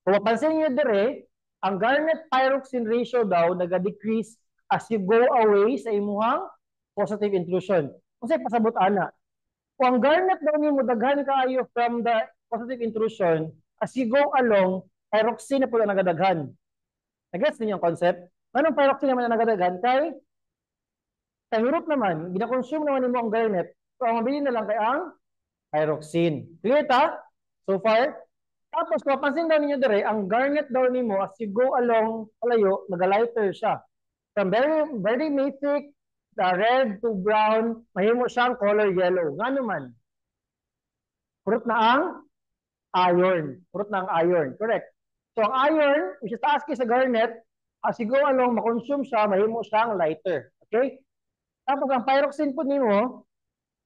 kung mapansin niyo dire, ang garnet-pyroxene ratio daw nag-decrease as you go away sa imuhang causative intrusion. Kasi pasabot ana. Kung ang garnet daw niyo daghan kaayo from the causative intrusion, as you go along, pyroxene na po ang nagadaghan. Nag-gets niyo ang concept? Anong pyroxene naman na nagadaghan? Kay Europe naman, gina-consume naman nimo ang garnet. So, ang mabili na lang kay ang pyroxene. Clear ta? So far? Tapos, kung mapansin daw ninyo dire, ang garnet daw nimo as you go along palayo, nag-lighter siya. From very, very basic, the red to brown, mahimo siyang color yellow. Nga naman. Purot na ang iron. Purot na ang iron. Correct. So, ang iron, which is taas sa garnet, as you go along, makonsume siya, mahimo siyang lighter. Okay? Tapos, ang pyroxene po nimo,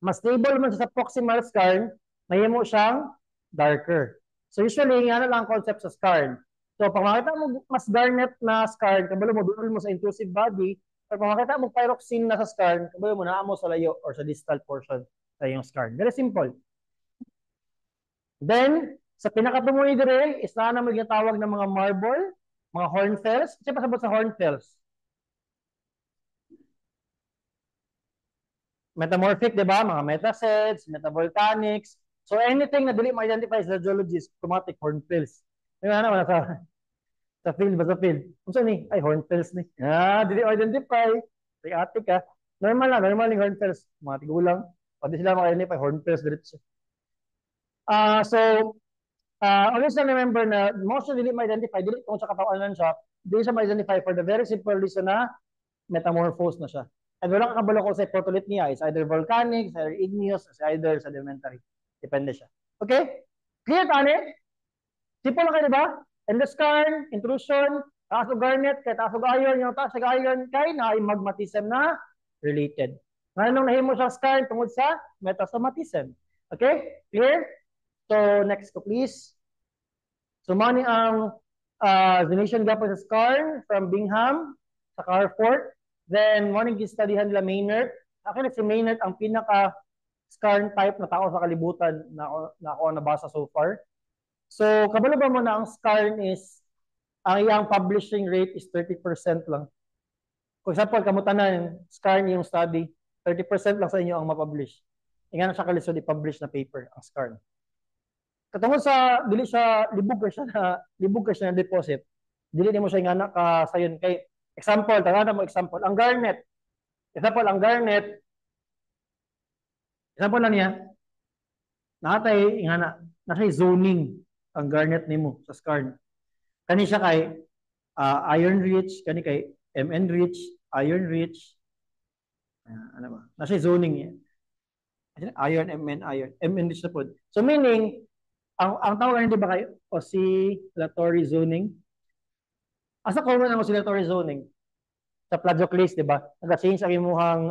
mas stable man sa proximal scarn, mahimo siyang darker. So usually, nga na lang concept sa scarn. So pag makita mo mas garnet na scarn, kabalo mo, duol mo sa intrusive body. Pag makita mo pyroxene na sa scarn, kabalo mo, naamo sa layo or sa distal portion sa iyong scarn. Very simple. Then, sa pinakatumuloy dire, isa na magiging ng mga marble, mga hornfels. Kasi pasabot sa hornfels. Metamorphic, di ba? Mga metasets, metavolcanics. So anything na dili ma-identify sa geologist, automatic hornfels. Yung ano, sa field ba sa field? Kung saan ni? Ay, hornfels ni. Dili ma-identify. Say ate ka. Normal lang, normal yung hornfels. Mga tigulang. Pwede sila ma-identify, hornfels diretso. Always na remember na most of dili ma-identify, dili kung sa katawanan siya, dili siya ma-identify for the very simple reason na metamorphose na siya. And wala kang kabalo ko sa protolith niya. It's either volcanic, it's either igneous, it's either sedimentary. Depende siya. Okay? Clear, tani? Simple lang kayo, diba? Endoscarn, intrusion, taas o garnet, kaya taas o iron, yung taas o iron kay na ay magmatism na related. Ngayon nung nahimo siya scarn tungod sa metasomatism. Okay? Clear? So, next ko please. So, mani ang zonation gap sa scarn from Bingham sa Carfort. Then, morning studyhan nila Maynard. Actually, si Maynard ang pinaka-scarn type na tao sa kalibutan na ako nabasa so far. So, kabalo ba mo na ang scarn is, ang iyang publishing rate is 30% lang. For example, kamutanan, SCARN yung study, 30% lang sa inyo ang mapublish. Nga na siya kalisod i-publish na paper, ang SCARN. Katungod sa, dili siya, libog ka siya na deposit. Dili mo siya nga na sayon. Kay, example, tagada mo example, ang Garnet. Example, ang Garnet, example lang niya, nakatay, nga na, nasa zoning ang Garnet nimo sa SCARN. Kani siya kay iron rich, kani kay MN rich, iron rich, ano ba? Nasa zoning niya. Iron, MN, iron. MN rich na po. So meaning, ang tawag di ba kayo? Oscillatory zoning. Asa common ang oscillatory zoning? Sa plagioclase, di ba? Nag-change ang imuhang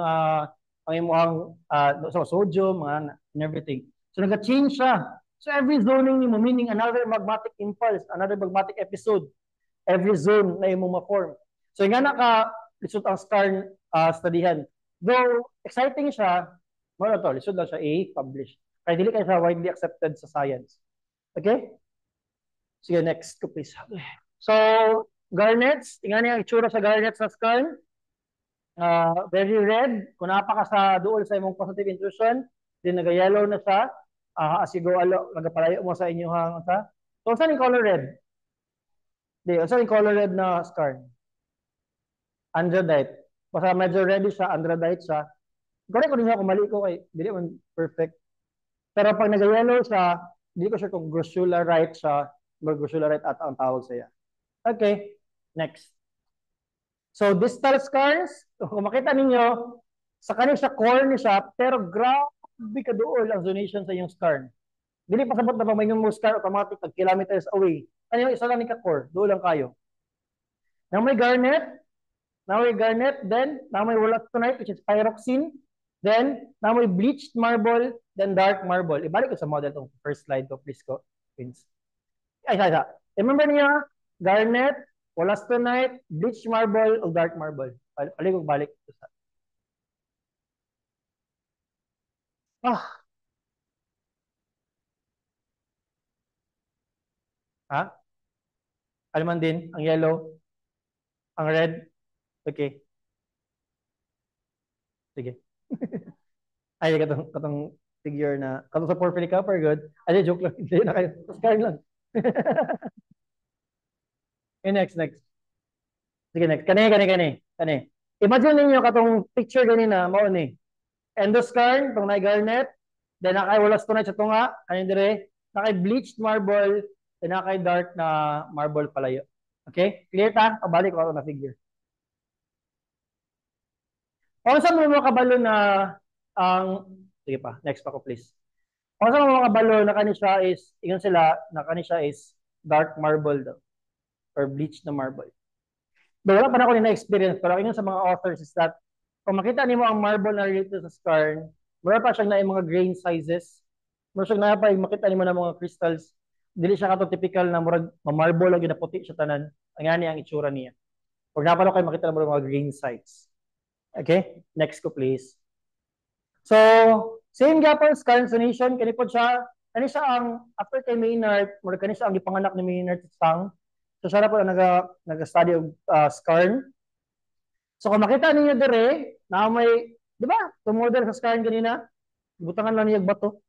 sodium, and everything. So nag-change siya. So every zoning nimo, meaning another magmatic impulse, another magmatic episode, every zone na imong ma-form. So nga lisod ang SCARN studyhan. Though exciting siya, mo to, lisod lang siya i-publish. Kaya dili kaya siya widely accepted sa science. Okay? Sige, next ko please. So, garnets, tingnan niyo ang itsura sa garnets sa SCARN. Very red. Kung napaka sa duol sa imong positive intrusion, then naga-yellow na siya. As you go nagapalayo mo sa inyong sa. So, saan yung color red? Di, saan yung color red na SCARN? Andradite. Basta medyo reddish siya, andradite siya. Correct ko din siya kung mali ko kay, hindi man perfect. Pero pag nag-yellow siya, hindi ko sure kung grossularite siya, grossularite at ang tawag sa iya. Okay, next. So, distal scars, kung makita ninyo, sa kanil siya core ni siya, pero grabe ka doon ang zonation sa iyong scar. Dili pasabot na pag may yung scar automatic pag kilometers away. Ano yung isa lang ni ka-core, doon lang kayo. Now may garnet, then now may wollastonite, which is pyroxene, then now may bleached marble, then dark marble. Ibalik ko sa model itong first slide ko, please ko, Vince. Isa. Remember niya, garnet, wollastonite, bleached marble, o dark marble. Balik. Ha? Alman din, ang yellow, ang red. Okay. Sige. Ay, katong figure na, katong sa porphyry copper, good. Ay, joke lang. Hindi na kayo. Scar lang. Okay, next. Sige, next. Kani. Imagine ninyo katong picture ganina, mao ni. Endoscarn, itong na-garnet, then nakay-wollastonite sa tunga, kanin dire, nakay-bleached marble, then nakay-dark na marble palayo. Okay? Clear ta? Pabalik ko na figure. Kung saan mo makabalo na sige pa, next pa ko please. Kung saan mo makabalo na kanisya is dark marble daw, or bleached na marble. But wala pa na ako na-experience, pero ingon sa mga authors is that, kung makita niyo ang marble na related sa SCARN, wala pa siyang na mga grain sizes, wala siyang na pa makita niyo na mga crystals, dili siya kato typical na marble lang na puti siya tanan, ang gani ang itsura niya. Pag napalo kayo makita na mga grain size. Okay? Next ko please. So, same gapon SCARN zonation, kani siya ang after kay Maynard, mura kani siya ang gipanganak ni Maynard Tsang. So siya na po nag-study of SCARN. So kung makita ninyo dire, na may, di ba? Tumodel sa SCARN kanina, butangan lang niya bato.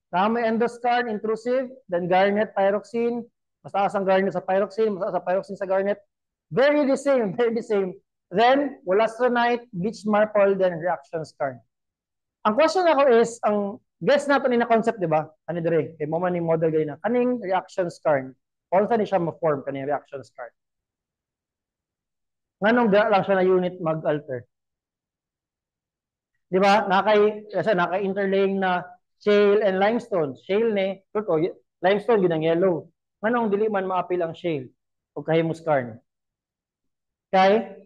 Na may endoscarn, intrusive, then garnet, pyroxene, mas taas ang garnet sa pyroxene, mas taas ang pyroxene sa garnet. Very the same. Then, wollastonite, bleached marble, then reaction SCARN. Ang question ako is, ang guess nato ni na concept, di ba? Ano dire? Kay mo man ni model ganina. Kaning reaction SCARN? Kung saan ni siya ma-form kaning reaction SCARN? Nganong lang siya na unit mag-alter? Di ba? Naka-interlaying na shale and limestone. Shale ni, limestone yun ang yellow. Nganong dili man maapil ang shale o kahimo SCARN? Kay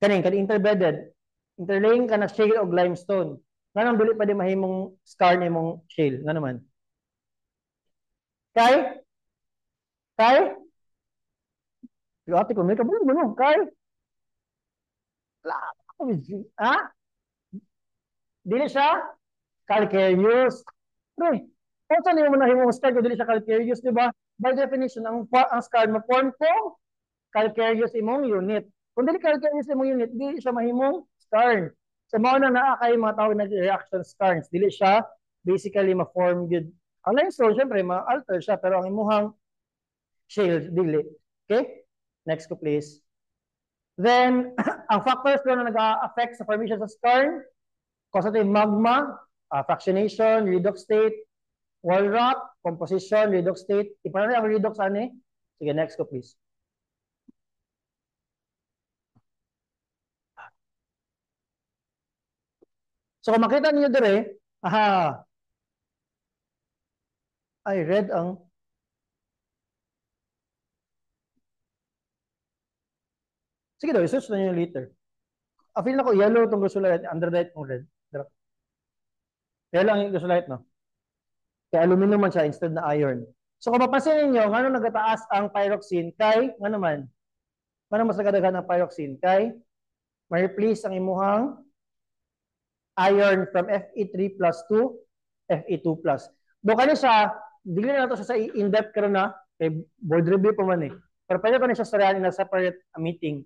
kaning interbedded. Interlaying ka na shale o limestone. Nganong dili pa di mahimong SCARN imong shale? Nga naman? Kay? Ate ko, may kabulong mo no? Kay? Ha? Dili siya? Calcareous. Pre, kung saan yung manahimong SCARN kung dili siya calcareous, di ba? By definition, ang SCARN ma-form ko calcareous imong unit. Kung dili calcareous imong unit, di siya mahimong skarn. So mao na naa kay mga tawag na reaction skarns. Dili siya basically ma-form good. Ang limestone, syempre, ma-alter siya, pero ang imuhang shale, dili. Okay? Next ko, please. Then, ang factors na nag-affect sa formation sa skarn, cause natin magma, fractionation, redox state, wall rock, composition, redox state. Ipaano ang redox ani? Sige, next ko, please. So, kung makita niyo dire, ay, red ang sige daw, i-search na nyo later. Feel na ko, yellow itong gusto light, underlight kong red. Yellow ang gusto light, no? Kaya aluminum man siya instead na iron. So kung mapasin ninyo, ngano nagataas ang pyroxene kay, nga naman, ngano mas nagadaghan ang pyroxene kay, ma-replace ang imuhang iron from Fe3 plus to Fe2 plus. Doon kanya siya, hindi na nato siya sa in-depth karon na, kay board review pa man eh. Pero pwede pa na siya storyanin na separate meeting.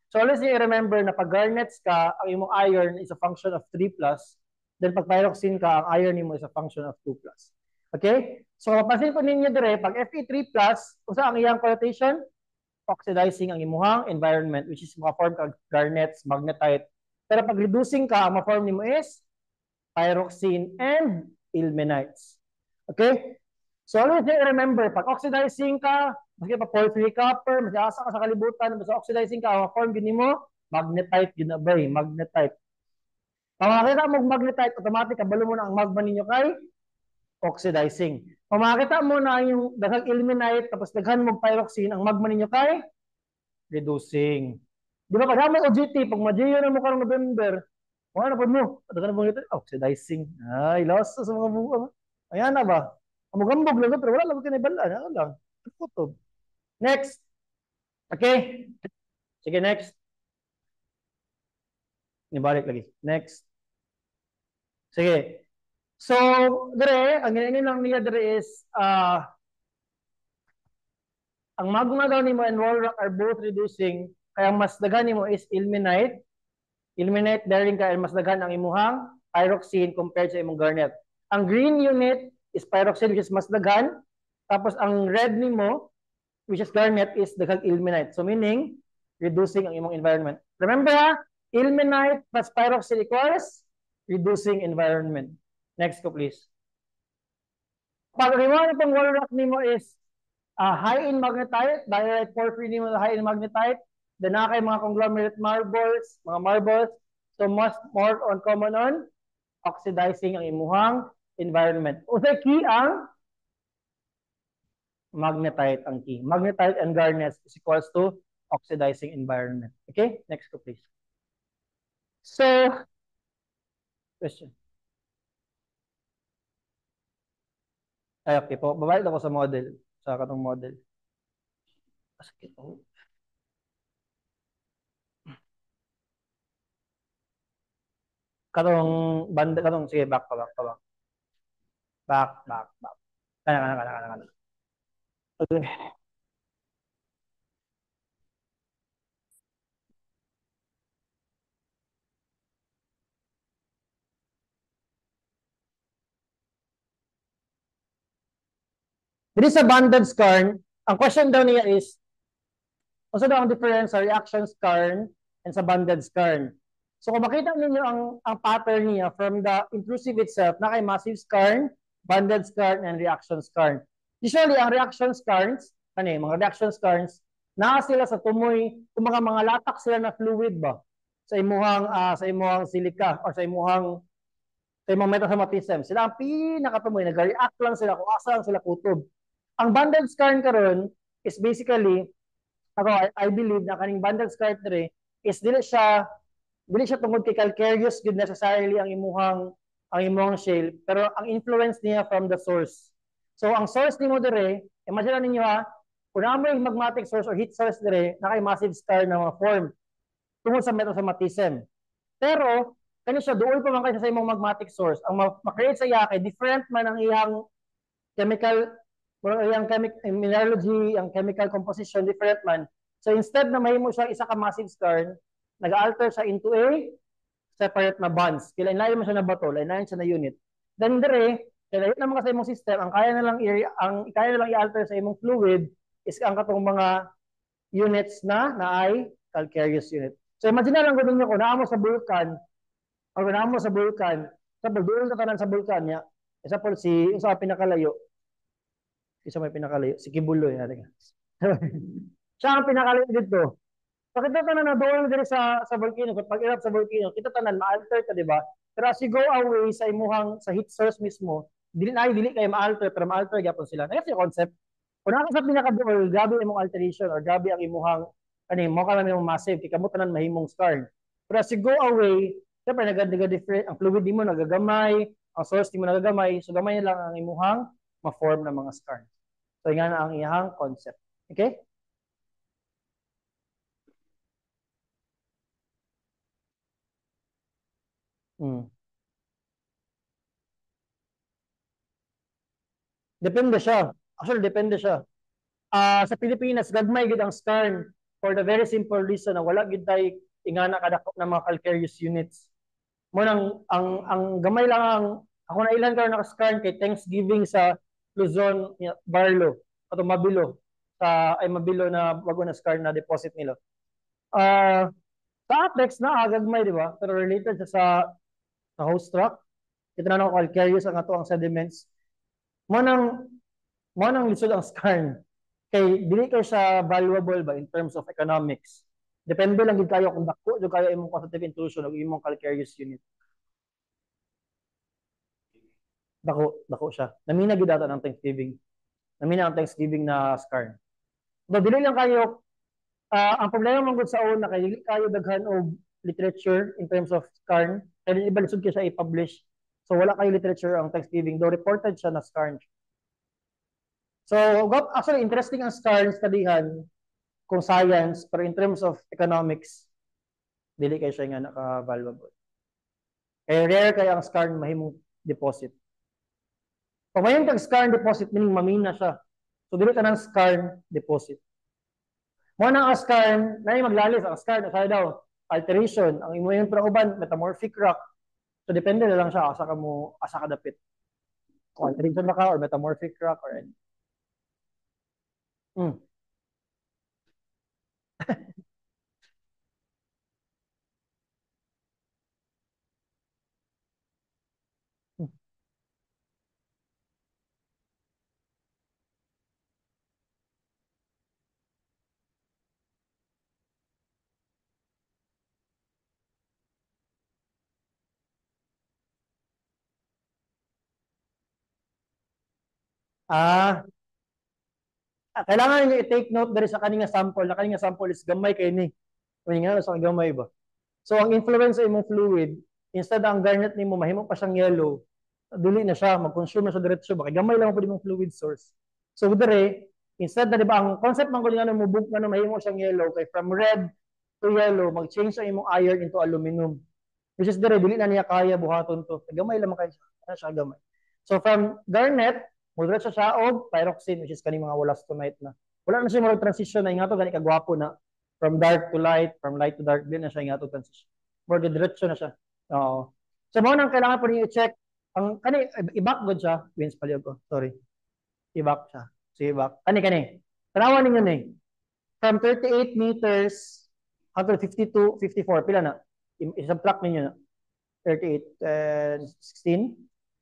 So always you remember na pag garnets ka, ang imong iron is a function of 3 plus, then pag pyroxene ka, ang iron mo is a function of 2 plus. Okay? So mapasin po ninyo dire, pag Fe3 plus, kung saan ang iyang connotation, oxidizing ang imuhang environment, which is maka-form ka garnets, magnetite. Pero pag reducing ka, ang ma-form nimo is pyroxene and ilmenites. Okay? So always you remember, pag oxidizing ka, maski pa porphyry copper, maski asa ka sa kalibutan, basta oxidizing ka, ang form gini mo, magnetite ginabay, magnetite. Pag makita mo magnetite, automatic kabalo mo na ang magma ninyo kay oxidizing. Pag makita mo na yung daghang ilmenite, tapos daghan mo pyroxene, ang magma ninyo kay reducing. Di ba pag may OGT, pag ma-GU na mo karong November, wala na po mo, daghan mo ito, oxidizing. Ay, lost sa mga buka. Ayan na ba? Amugambog lang, pero wala lang kinibala. Ano lang? Kutob. Next. Okay. Sige, next. Nibalik lagi. Next. Sige. So, dire, ang ginagin lang niya dire is, ang magma daw ni mo and wall rock are both reducing, kaya mas daghan ni mo is ilmenite. Ilmenite, daring ka, mas daghan ang imuhang pyroxene compared sa imong garnet. Ang green unit is pyroxene, which is mas daghan. Tapos ang red ni mo, which is garnet, is daghang ilmenite. So meaning, reducing ang imong environment. Remember ilmenite plus pyroxene equals reducing environment. Next ko please. Pag remind pang wall rock ni mo is high in magnetite, diorite porphyry ni mo high in magnetite, then na kay mga conglomerate marbles, mga marbles, so most more on common on oxidizing ang imuhang environment. Usa key ang magnetite ang key. Magnetite and garnets is equals to oxidizing environment. Okay? Next ko please. So, question. Ay, okay po. Babalik ako sa model. Sa katong model. Sakit po. Katong banda, katong, sige, back. Back. Kana. Okay. Dito sa banded skarn, ang question daw niya is, also daw ang difference sa reaction skarn and sa banded skarn. So kung makita ninyo ang pattern niya from the intrusive itself, na kay massive skarn, banded skarn, and reaction skarn. Usually, ang reaction skarns, mga reaction skarns, naa sila sa tumoy, kung mga latak sila na fluid ba? Sa imuhang silica or sa imong metasomatism. Sila ang pinakatumoy, nag-react lang sila kung asa lang sila kutob. Ang banded skarn karon is basically, I believe na kaning banded skarn dere is dili siya tungod kay calcareous good necessarily ang imuhang shale, pero ang influence niya from the source. So ang source nimo dere, imagine ninyo kung may magmatic source or heat source dere, na kay massive scar na mga form tungod sa metasomatism. Pero kani siya duol pa man kay sa imong magmatic source, ang ma-create sa iya kay different man ang iyang chemical, ang mineralogy, ang chemical composition different man. So instead na mahimo siya isa ka massive scar, nag-alter siya into a separate na bonds. Kailangan mo siya na bato, lain siya na unit. Then dire, kailangan na mga sa imong system, ang kaya na lang i-alter sa imong fluid is ang katong mga units na ay calcareous unit. So imagine na lang gud niyo kung naamo sa vulkan, o naamo sa vulkan, sa pagduol ka tanan sa vulkan niya, example si usa pinakalayo, isa may pinakalayo, si Kibuloy, siya ang pinakalayo dito. So kita tanan na doon diri sa volcano, kung pag-erupt sa volcano, kita tanan ma-alter ka, di ba? Pero as you go away sa imuhang sa heat source mismo, dili kayo ma-alter, pero ma-alter gyapon sila. That's yung concept. Kung naka sa pinaka-duol, grabe imong alteration or grabe ang imuhang mo ka lang imong massive, kay kamo tanan mahimong scarred. Pero as you go away, syempre different, ang fluid mo nagagamay, ang source mo nagagamay, so gamay lang ang imuhang ma-form ng mga scar. So nga na ang iyang concept. Okay? Hmm. Depende siya. Actually, depende siya. Sa Pilipinas, gagmay gid ang skarn for the very simple reason na wala gid tay ingana kadako ng mga calcareous units. Mo nang ang gamay lang ang ako na ilan karon naka-skarn kay Thanksgiving sa Luzon, Barlo, ato Mabilo Mabilo na bago na skarn na deposit nila. Sa Apex na gagmay di ba? Pero related sa host rock. Kita na ako calcareous ang ato ang sediments. Mo nang lisod ang skarn kay dili kay siya valuable ba in terms of economics. Depende lang gid kayo kung dako jud kayo imong quantitative intrusion o imong calcareous unit. Dako siya. Namina gid ata ng Thanksgiving. Namina ang Thanksgiving na skarn. Do dili lang kayo ang problema man gud sa una kay dili kayo daghan og literature in terms of skarn. Kaya iba lisod kay siya i-publish. So wala kayo literature ang Thanksgiving. Do reported siya na skarn. So, actually, interesting ang skarn studyhan kung science, pero in terms of economics, dili kay siya nga naka-valuable. Kaya rare kaya ang skarn mahimong deposit. Pag mayroon kang skarn deposit, meaning mamina siya. So, dili ka ng skarn deposit. Muna ang skarn, na yung maglalis, ang skarn, sa daw, alteration, ang imuyon para uban, metamorphic rock. So, depende na lang siya, asa ka dapit. Kung alteration na ka, or metamorphic rock, or any. Hmm. Ah, kailangan niyo i-take note dari sa kaninga sample. Na kaninga sample is gamay kay ni. Kung nga sa gamay ba. So ang influence sa imong fluid, instead ang garnet nimo mahimo pa siyang yellow, dili na siya mag-consume na sa diretso ba kay gamay lang pud imong fluid source. So dire, instead na di ba ang concept man gud nga mo book nga mahimo siyang yellow kay from red to yellow mag-change ang imong iron into aluminum. Which is dire dili na niya kaya buhaton to. Gamay lang kay siya gamay. So from garnet moderate siya og pyroxene which is kani mga wollastonite na. Wala na siya mo transition na ingato gani kagwapo na from dark to light, from light to dark, din na siya ingato transition. More diretso na siya. Oo. So mo nang kailangan po niyo i-check ang kani i-back good siya, Vince Paliog ko. Sorry. I-back siya. So i-back. Kani. Tanawan ninyo ni. From 38 meters hangtod 52, 54 pila na? I-subtract ninyo na. 38 and 16.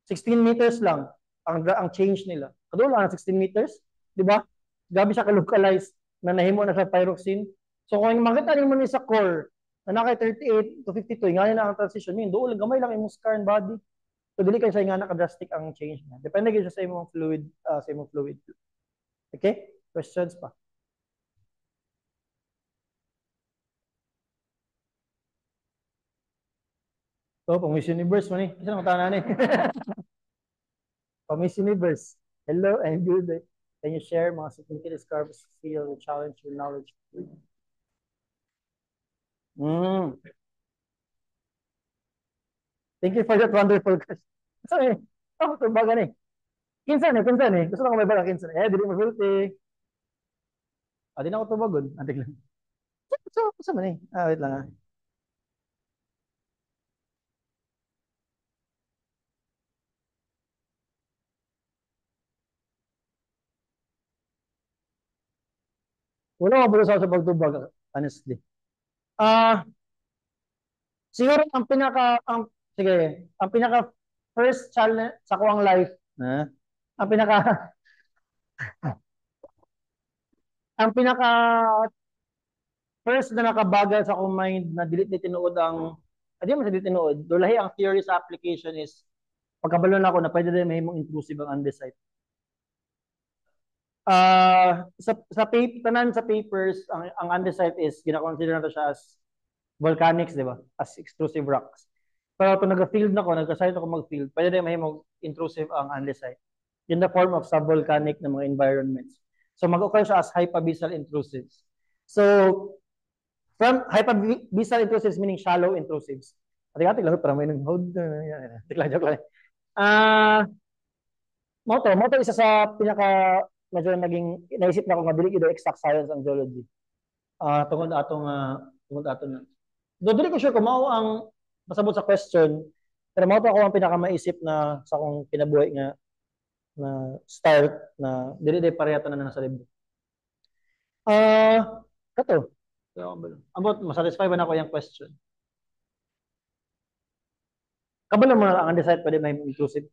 16 meters lang ang change nila. Kadulo ang 16 meters, di ba? Gabi siya ka-localize na nahimo na sa pyroxene. So kung makita nimo ni sa core na naka 38 to 52, nga na ang transition niya, doon gamay lang imong skarn body. So dili kay siya nga naka-drastic ang change niya. Depende gyud sa imong fluid, Okay? Questions pa? So, pang Miss Universe man eh. Isa nang tanan eh. Pang Miss Universe. Hello and good day. Can you share mga significant discoveries, skill, challenge your knowledge? Thank you for that wonderful question. Sorry. Ito baga ni. Kinsan eh. Gusto ko may baga kinsan. Dili mo sulti. Di na ako tubagon. Adik lang. So man eh. Wait lang ah. Wala ka sa pagtubag, honestly. Ah, siguro sige, ang pinaka first challenge sa kuwang life, ang pinaka ang pinaka first na nakabagal sa akong mind na dili tinuod ang di man sa dili tinuod, dulahi ang theory sa application is pagkabalo na ako na pwede din mahimong intrusive ang andesite. Tanan sa papers, ang andesite is gina-consider na to siya as volcanics, di ba? As extrusive rocks. Pero kung nag-field na ko, nag-decide ako mag-field, pwede rin mahimong intrusive ang andesite in the form of subvolcanic na mga environments. So mag-occur siya as hypabyssal intrusives. So from hypabyssal intrusives meaning shallow intrusives. Ating-ating lang para may nang hold. Joke lang. Moto isa sa pinaka medyo naging naisip na ko nga dili ito exact science ang geology. Tungod atong na. Do dili ko sure kung mao ang pasabot sa question, pero mao ako ang pinaka maisip na sa akong kinabuhi nga na start na dili pareha tanan na sa libro. Kato. About masatisfy ba na ko yung question? Kabalo mo ang undecided pwede may inclusive.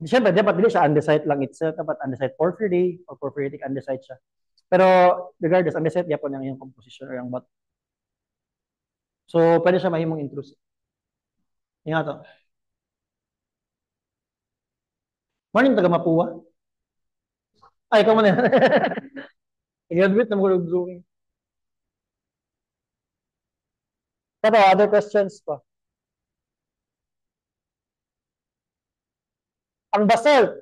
Siyempre, dapat dili siya andesite lang itself. Dapat andesite porphyry or porphyritic andesite siya. Pero regardless, andesite yapon ang iyong composition or yung bot. So, pwede siya mahimong intrusive. Yung nga to. Morning, taga Mapua. Ay, ikaw man yan. I-admit na mga drawing. Pero, other questions pa. Ang basalt.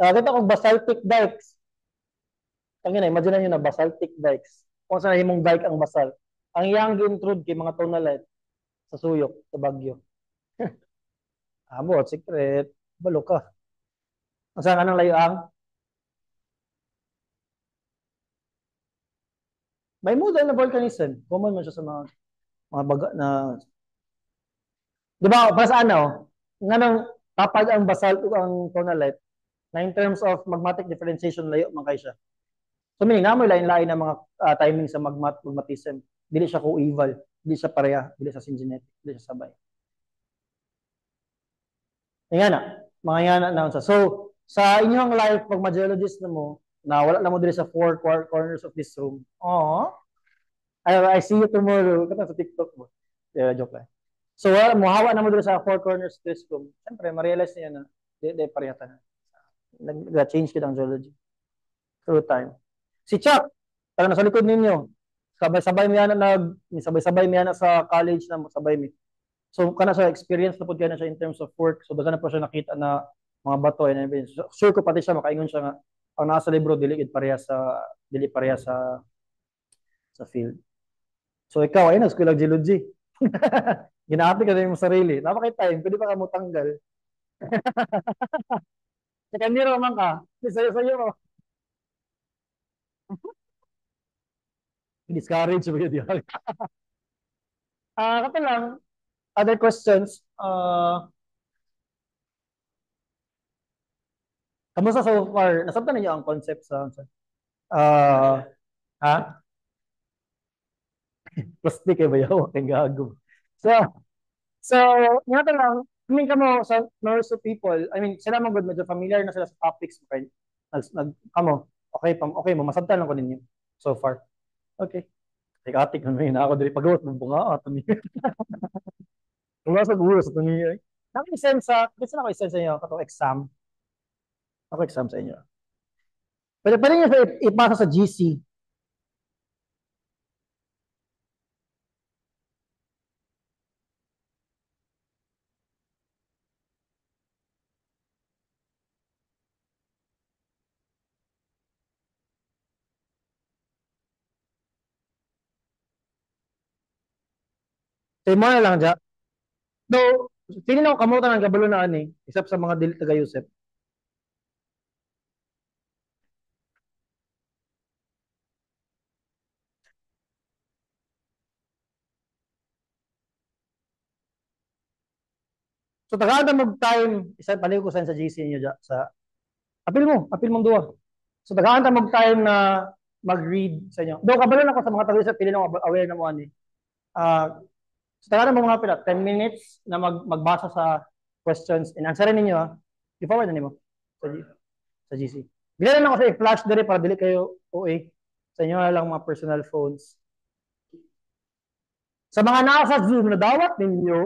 Kita kong basaltic dikes. Ang yun, imagine nyo na basaltic dikes. Kung saan himong dike ang basalt. Ang iyang intrude kay mga tonalite sa suyok, sa Bagyo. Amo, secret. Balo ka. Ang saan anong layo may model na volcanism. Common man siya sa mga baga na di ba para sa ano nganong kapag ang basalt ug ang tonalite na in terms of magmatic differentiation layo man kay siya. So meaning na mo lain-lain na mga timing sa magmatism. Dili siya coeval, dili siya pareha, dili siya syngenetic, dili siya sabay. Nga na, mga nga na sa. So, sa inyong life, pag ma-geologist na mo, na wala na mo dili sa four corners of this room. Oh, I see you tomorrow. Kata sa TikTok mo. Joke lang. So, muhawa na mo dili sa four corners of this room. Siyempre, ma-realize niya na di parehata na. Nag-change kita ang geology. Through time. Si Chuck, taga nasa likod ninyo. Sabay-sabay miya na sa college na sabay mi. So kana sa experience na pud na siya in terms of work. So daga na po siya nakita na mga bato and everything. So, sure ko pati siya makaingon siya nga ang nasa libro dili pareha sa field. So ikaw ay nag-school of geology. Ginaapit ka na yung sarili. Napakay time, pwede pa ka mo tanggal. Sa kaniro man ka. Sa'yo. Discourage mo yun. Kato lang, other questions. Kamusta so far? Nasabtan ninyo ang concept ha? Plastic ba yaw? Ang gago. So, so, nga to lang, kamo sa most of people, I mean, sila mga good, medyo familiar na sila sa topics. Okay, okay mo, masabtan lang ko ninyo so far. Okay. Atik na ako dili pagawat ng bunga ato ni. Bunga sa gulo sa tungi ay. Naki-sense gusto na ko i-sense sa inyo katong exam. Ako exam sa inyo. Pwede niyo ipasa sa GC. Say mo na lang dyan. Though, pili na ko kamutan ng kabalo na ani, except sa mga dili taga Yusef. So tagaan na mag-time, isa paliw ko sa GC niyo sa apil mong duwa. So tagaan na mag-time na mag-read sa inyo. Do kabalo na ko sa mga tawi sa pili ng aware na mo ani. So tagaan na mga pila 10 minutes na magbasa sa questions and answerin ninyo ha. I-forward na nimo sa GC. Bila na ako sa i-flash dere para dili kayo OA. Sa inyo na lang mga personal phones. Sa mga nasa Zoom na dawat ninyo,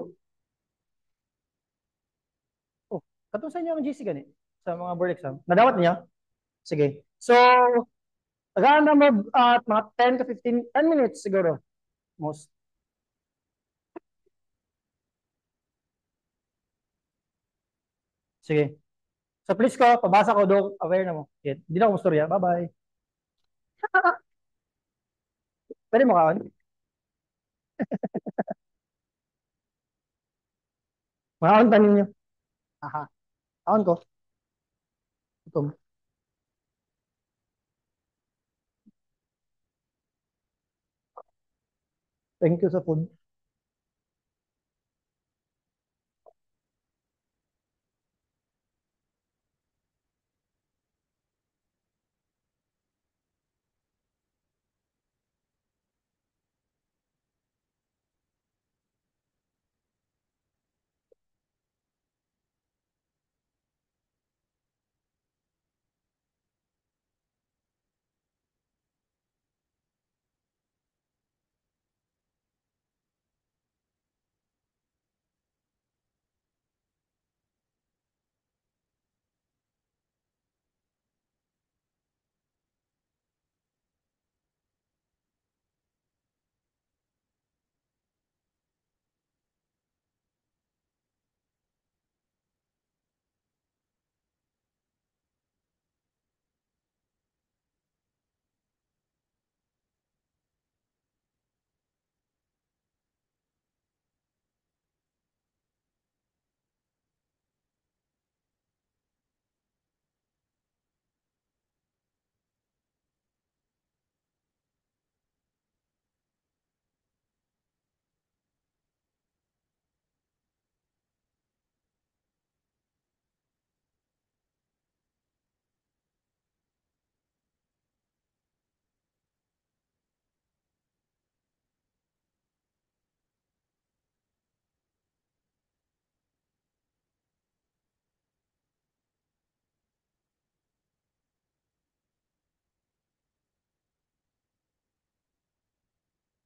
oh, katong sa inyo ang GC gani sa mga board exam. Nadawat niyo? Sige. So, tagaan na mga 10 to 15, 10 minutes siguro. Most. Sige. So please ko, pabasa ko do, aware na mo. Okay. Hindi na ako mustorya. Bye-bye. Pwede mo kaon? Makaon ta ninyo. Aha. Kaon ko. Ito. Thank you sa food.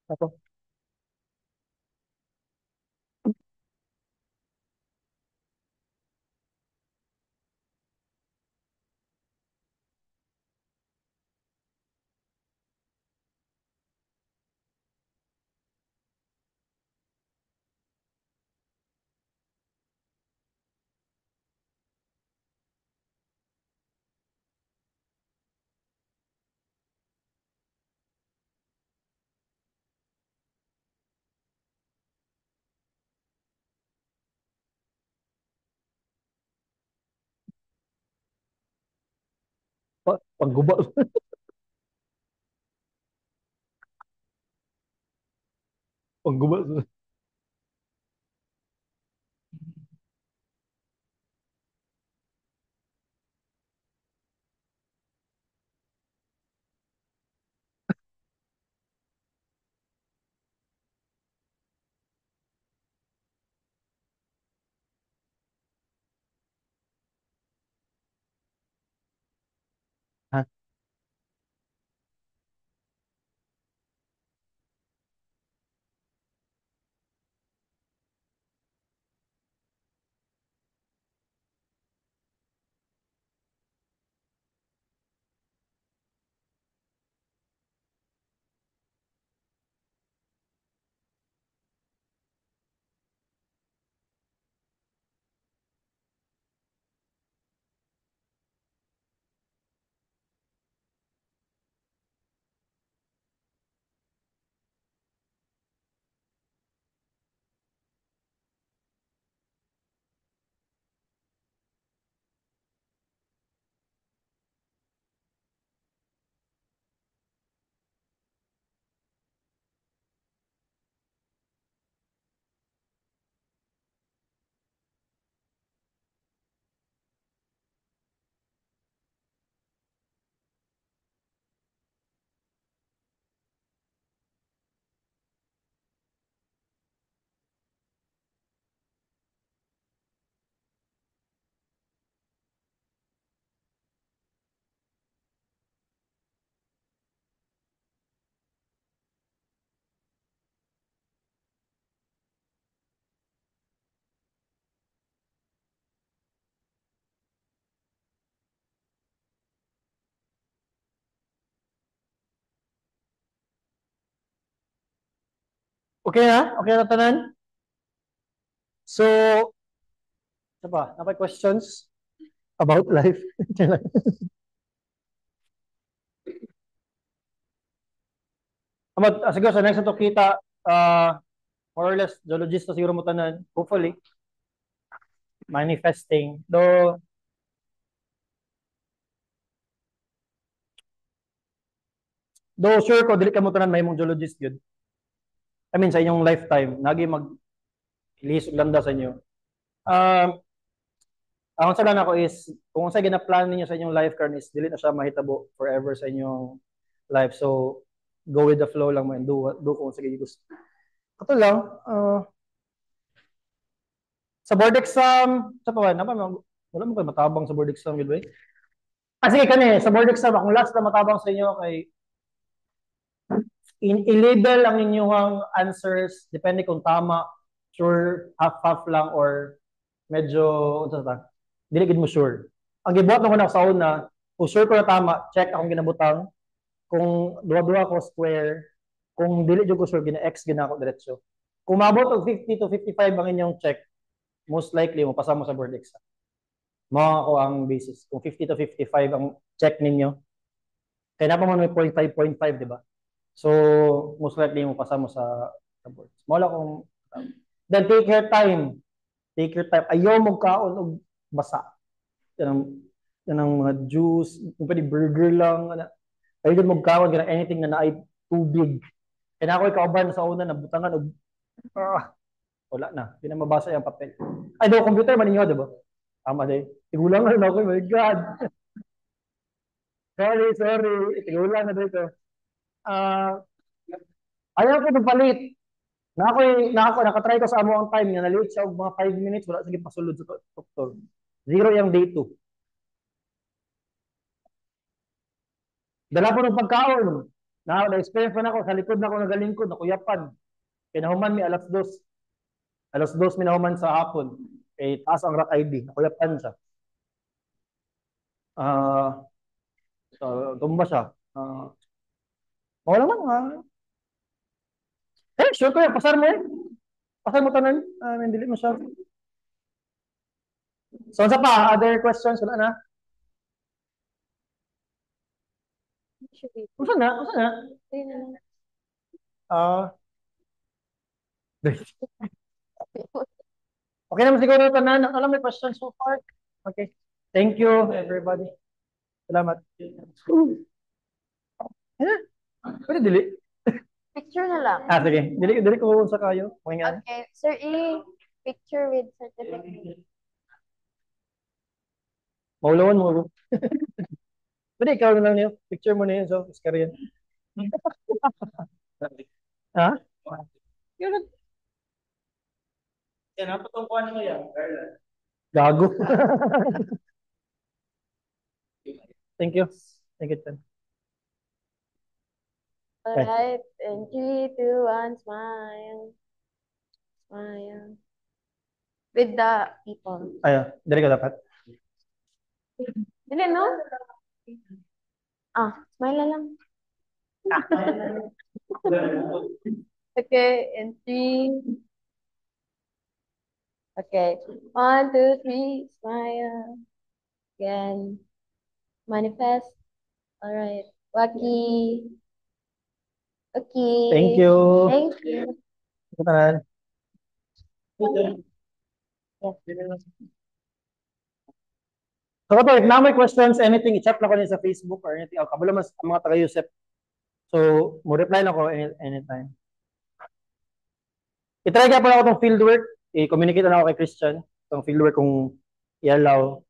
Ako. Pagguba. Pagguba. Ha? Okay na? Okay na tanan? So, ano ba? Napay questions about life? Siguro sa next na to kita, more or less, geologist na siguro mo tanan. Hopefully, manifesting. Though sure ko, dili ka mo tanan may mong geologist yun. I mean, sa inyong lifetime, nagi mag-ilisog landa sa inyo. Ang sa lang ako is, kung sa gina-plan ninyo sa inyong life current is, dili na siya mahitabo forever sa inyong life. So, go with the flow lang mo and do kung sa gusto. Ito lang, sa board exam, sa pa, wala mo kayo matabang sa board exam, yun ba? Sige, kani, sa board exam, kung last na matabang sa inyo, kay i-label ang inyong answers, depende kung tama, sure, half-half lang, or medyo, ano ta, dili gid mo sure. Ang gibuhat mo na sa una, kung sure ko na tama, check akong ginabutang. Kung duwa-duwa ko square, kung dili jud ko sure, gina-X gina ako diretso. Kung maabot og 50 to 55 ang inyong check, most likely mo pasa mo sa board exam. Mao ako ang basis. Kung 50 to 55 ang check ninyo, kaya na pa man may 0.5, di ba? So, most likely mo pasa mo sa board. Mawala kung then take your time. Take your time. Ayaw mo kaon og basa. Yan ang mga juice, kung pwede burger lang. Ayaw mo kaon ganang anything na naay tubig. Kaya na ako ikauban sa una, nabutangan og wala na. Hindi na mabasa yung papel. Ay, do computer man ninyo, di ba? Tama din. Tigulang na ako, my God. Sorry. Tigulang na dito. Ayaw ko magpalit. Nakatry ko sa amo ang time nga na-late siya og mga 5 minutes wala sige pasulod sa doktor. Zero yung day 2. Dala po ng pagkaon. Na-experience pa na ako sa likod na ako nagalingkod, nakuyapan. Kinahuman mi alas 2. Alas 2 mi nahuman sa hapon. Taas ang rack ID, nakuyapan siya. Tumba siya. Wala man nga. Sure ko yan. Pasar mo eh. Pasar mo tanan. Dili mo siya. So, sa pa, other questions? Wala na? Usa na? Okay naman siguro tanan. Alam may questions so far? Okay. Thank you, everybody. Salamat. Pwede dili? Picture na lang. Sige. Dili ko sa kayo. Okay. Sir E, picture with certificate. Maulawan mo. Pwede ikaw na lang niyo. Picture mo na yun. So, Oscar yan. Ha? Yan, napatungkuhan mo yan. Gago. Thank you. Thank you, Chan. Alright. And 3, 2, 1, smile. Smile. With the people. Ayo, dari ka dapat. Dili, no? Smile na lang. Okay, and 3. Okay. 1, 2, 3, smile. Again. Manifest. Alright. Waki. Okay. Thank you. Thank you. Tanan. So, if na may questions, anything, i-chat lang ko sa Facebook or anything. Kabalo mas ang mga taga-Yusef. So, mo reply lang ko anytime. I-try ka pala ako itong fieldwork. I-communicate na ako kay Christian. Itong fieldwork kung i-allow.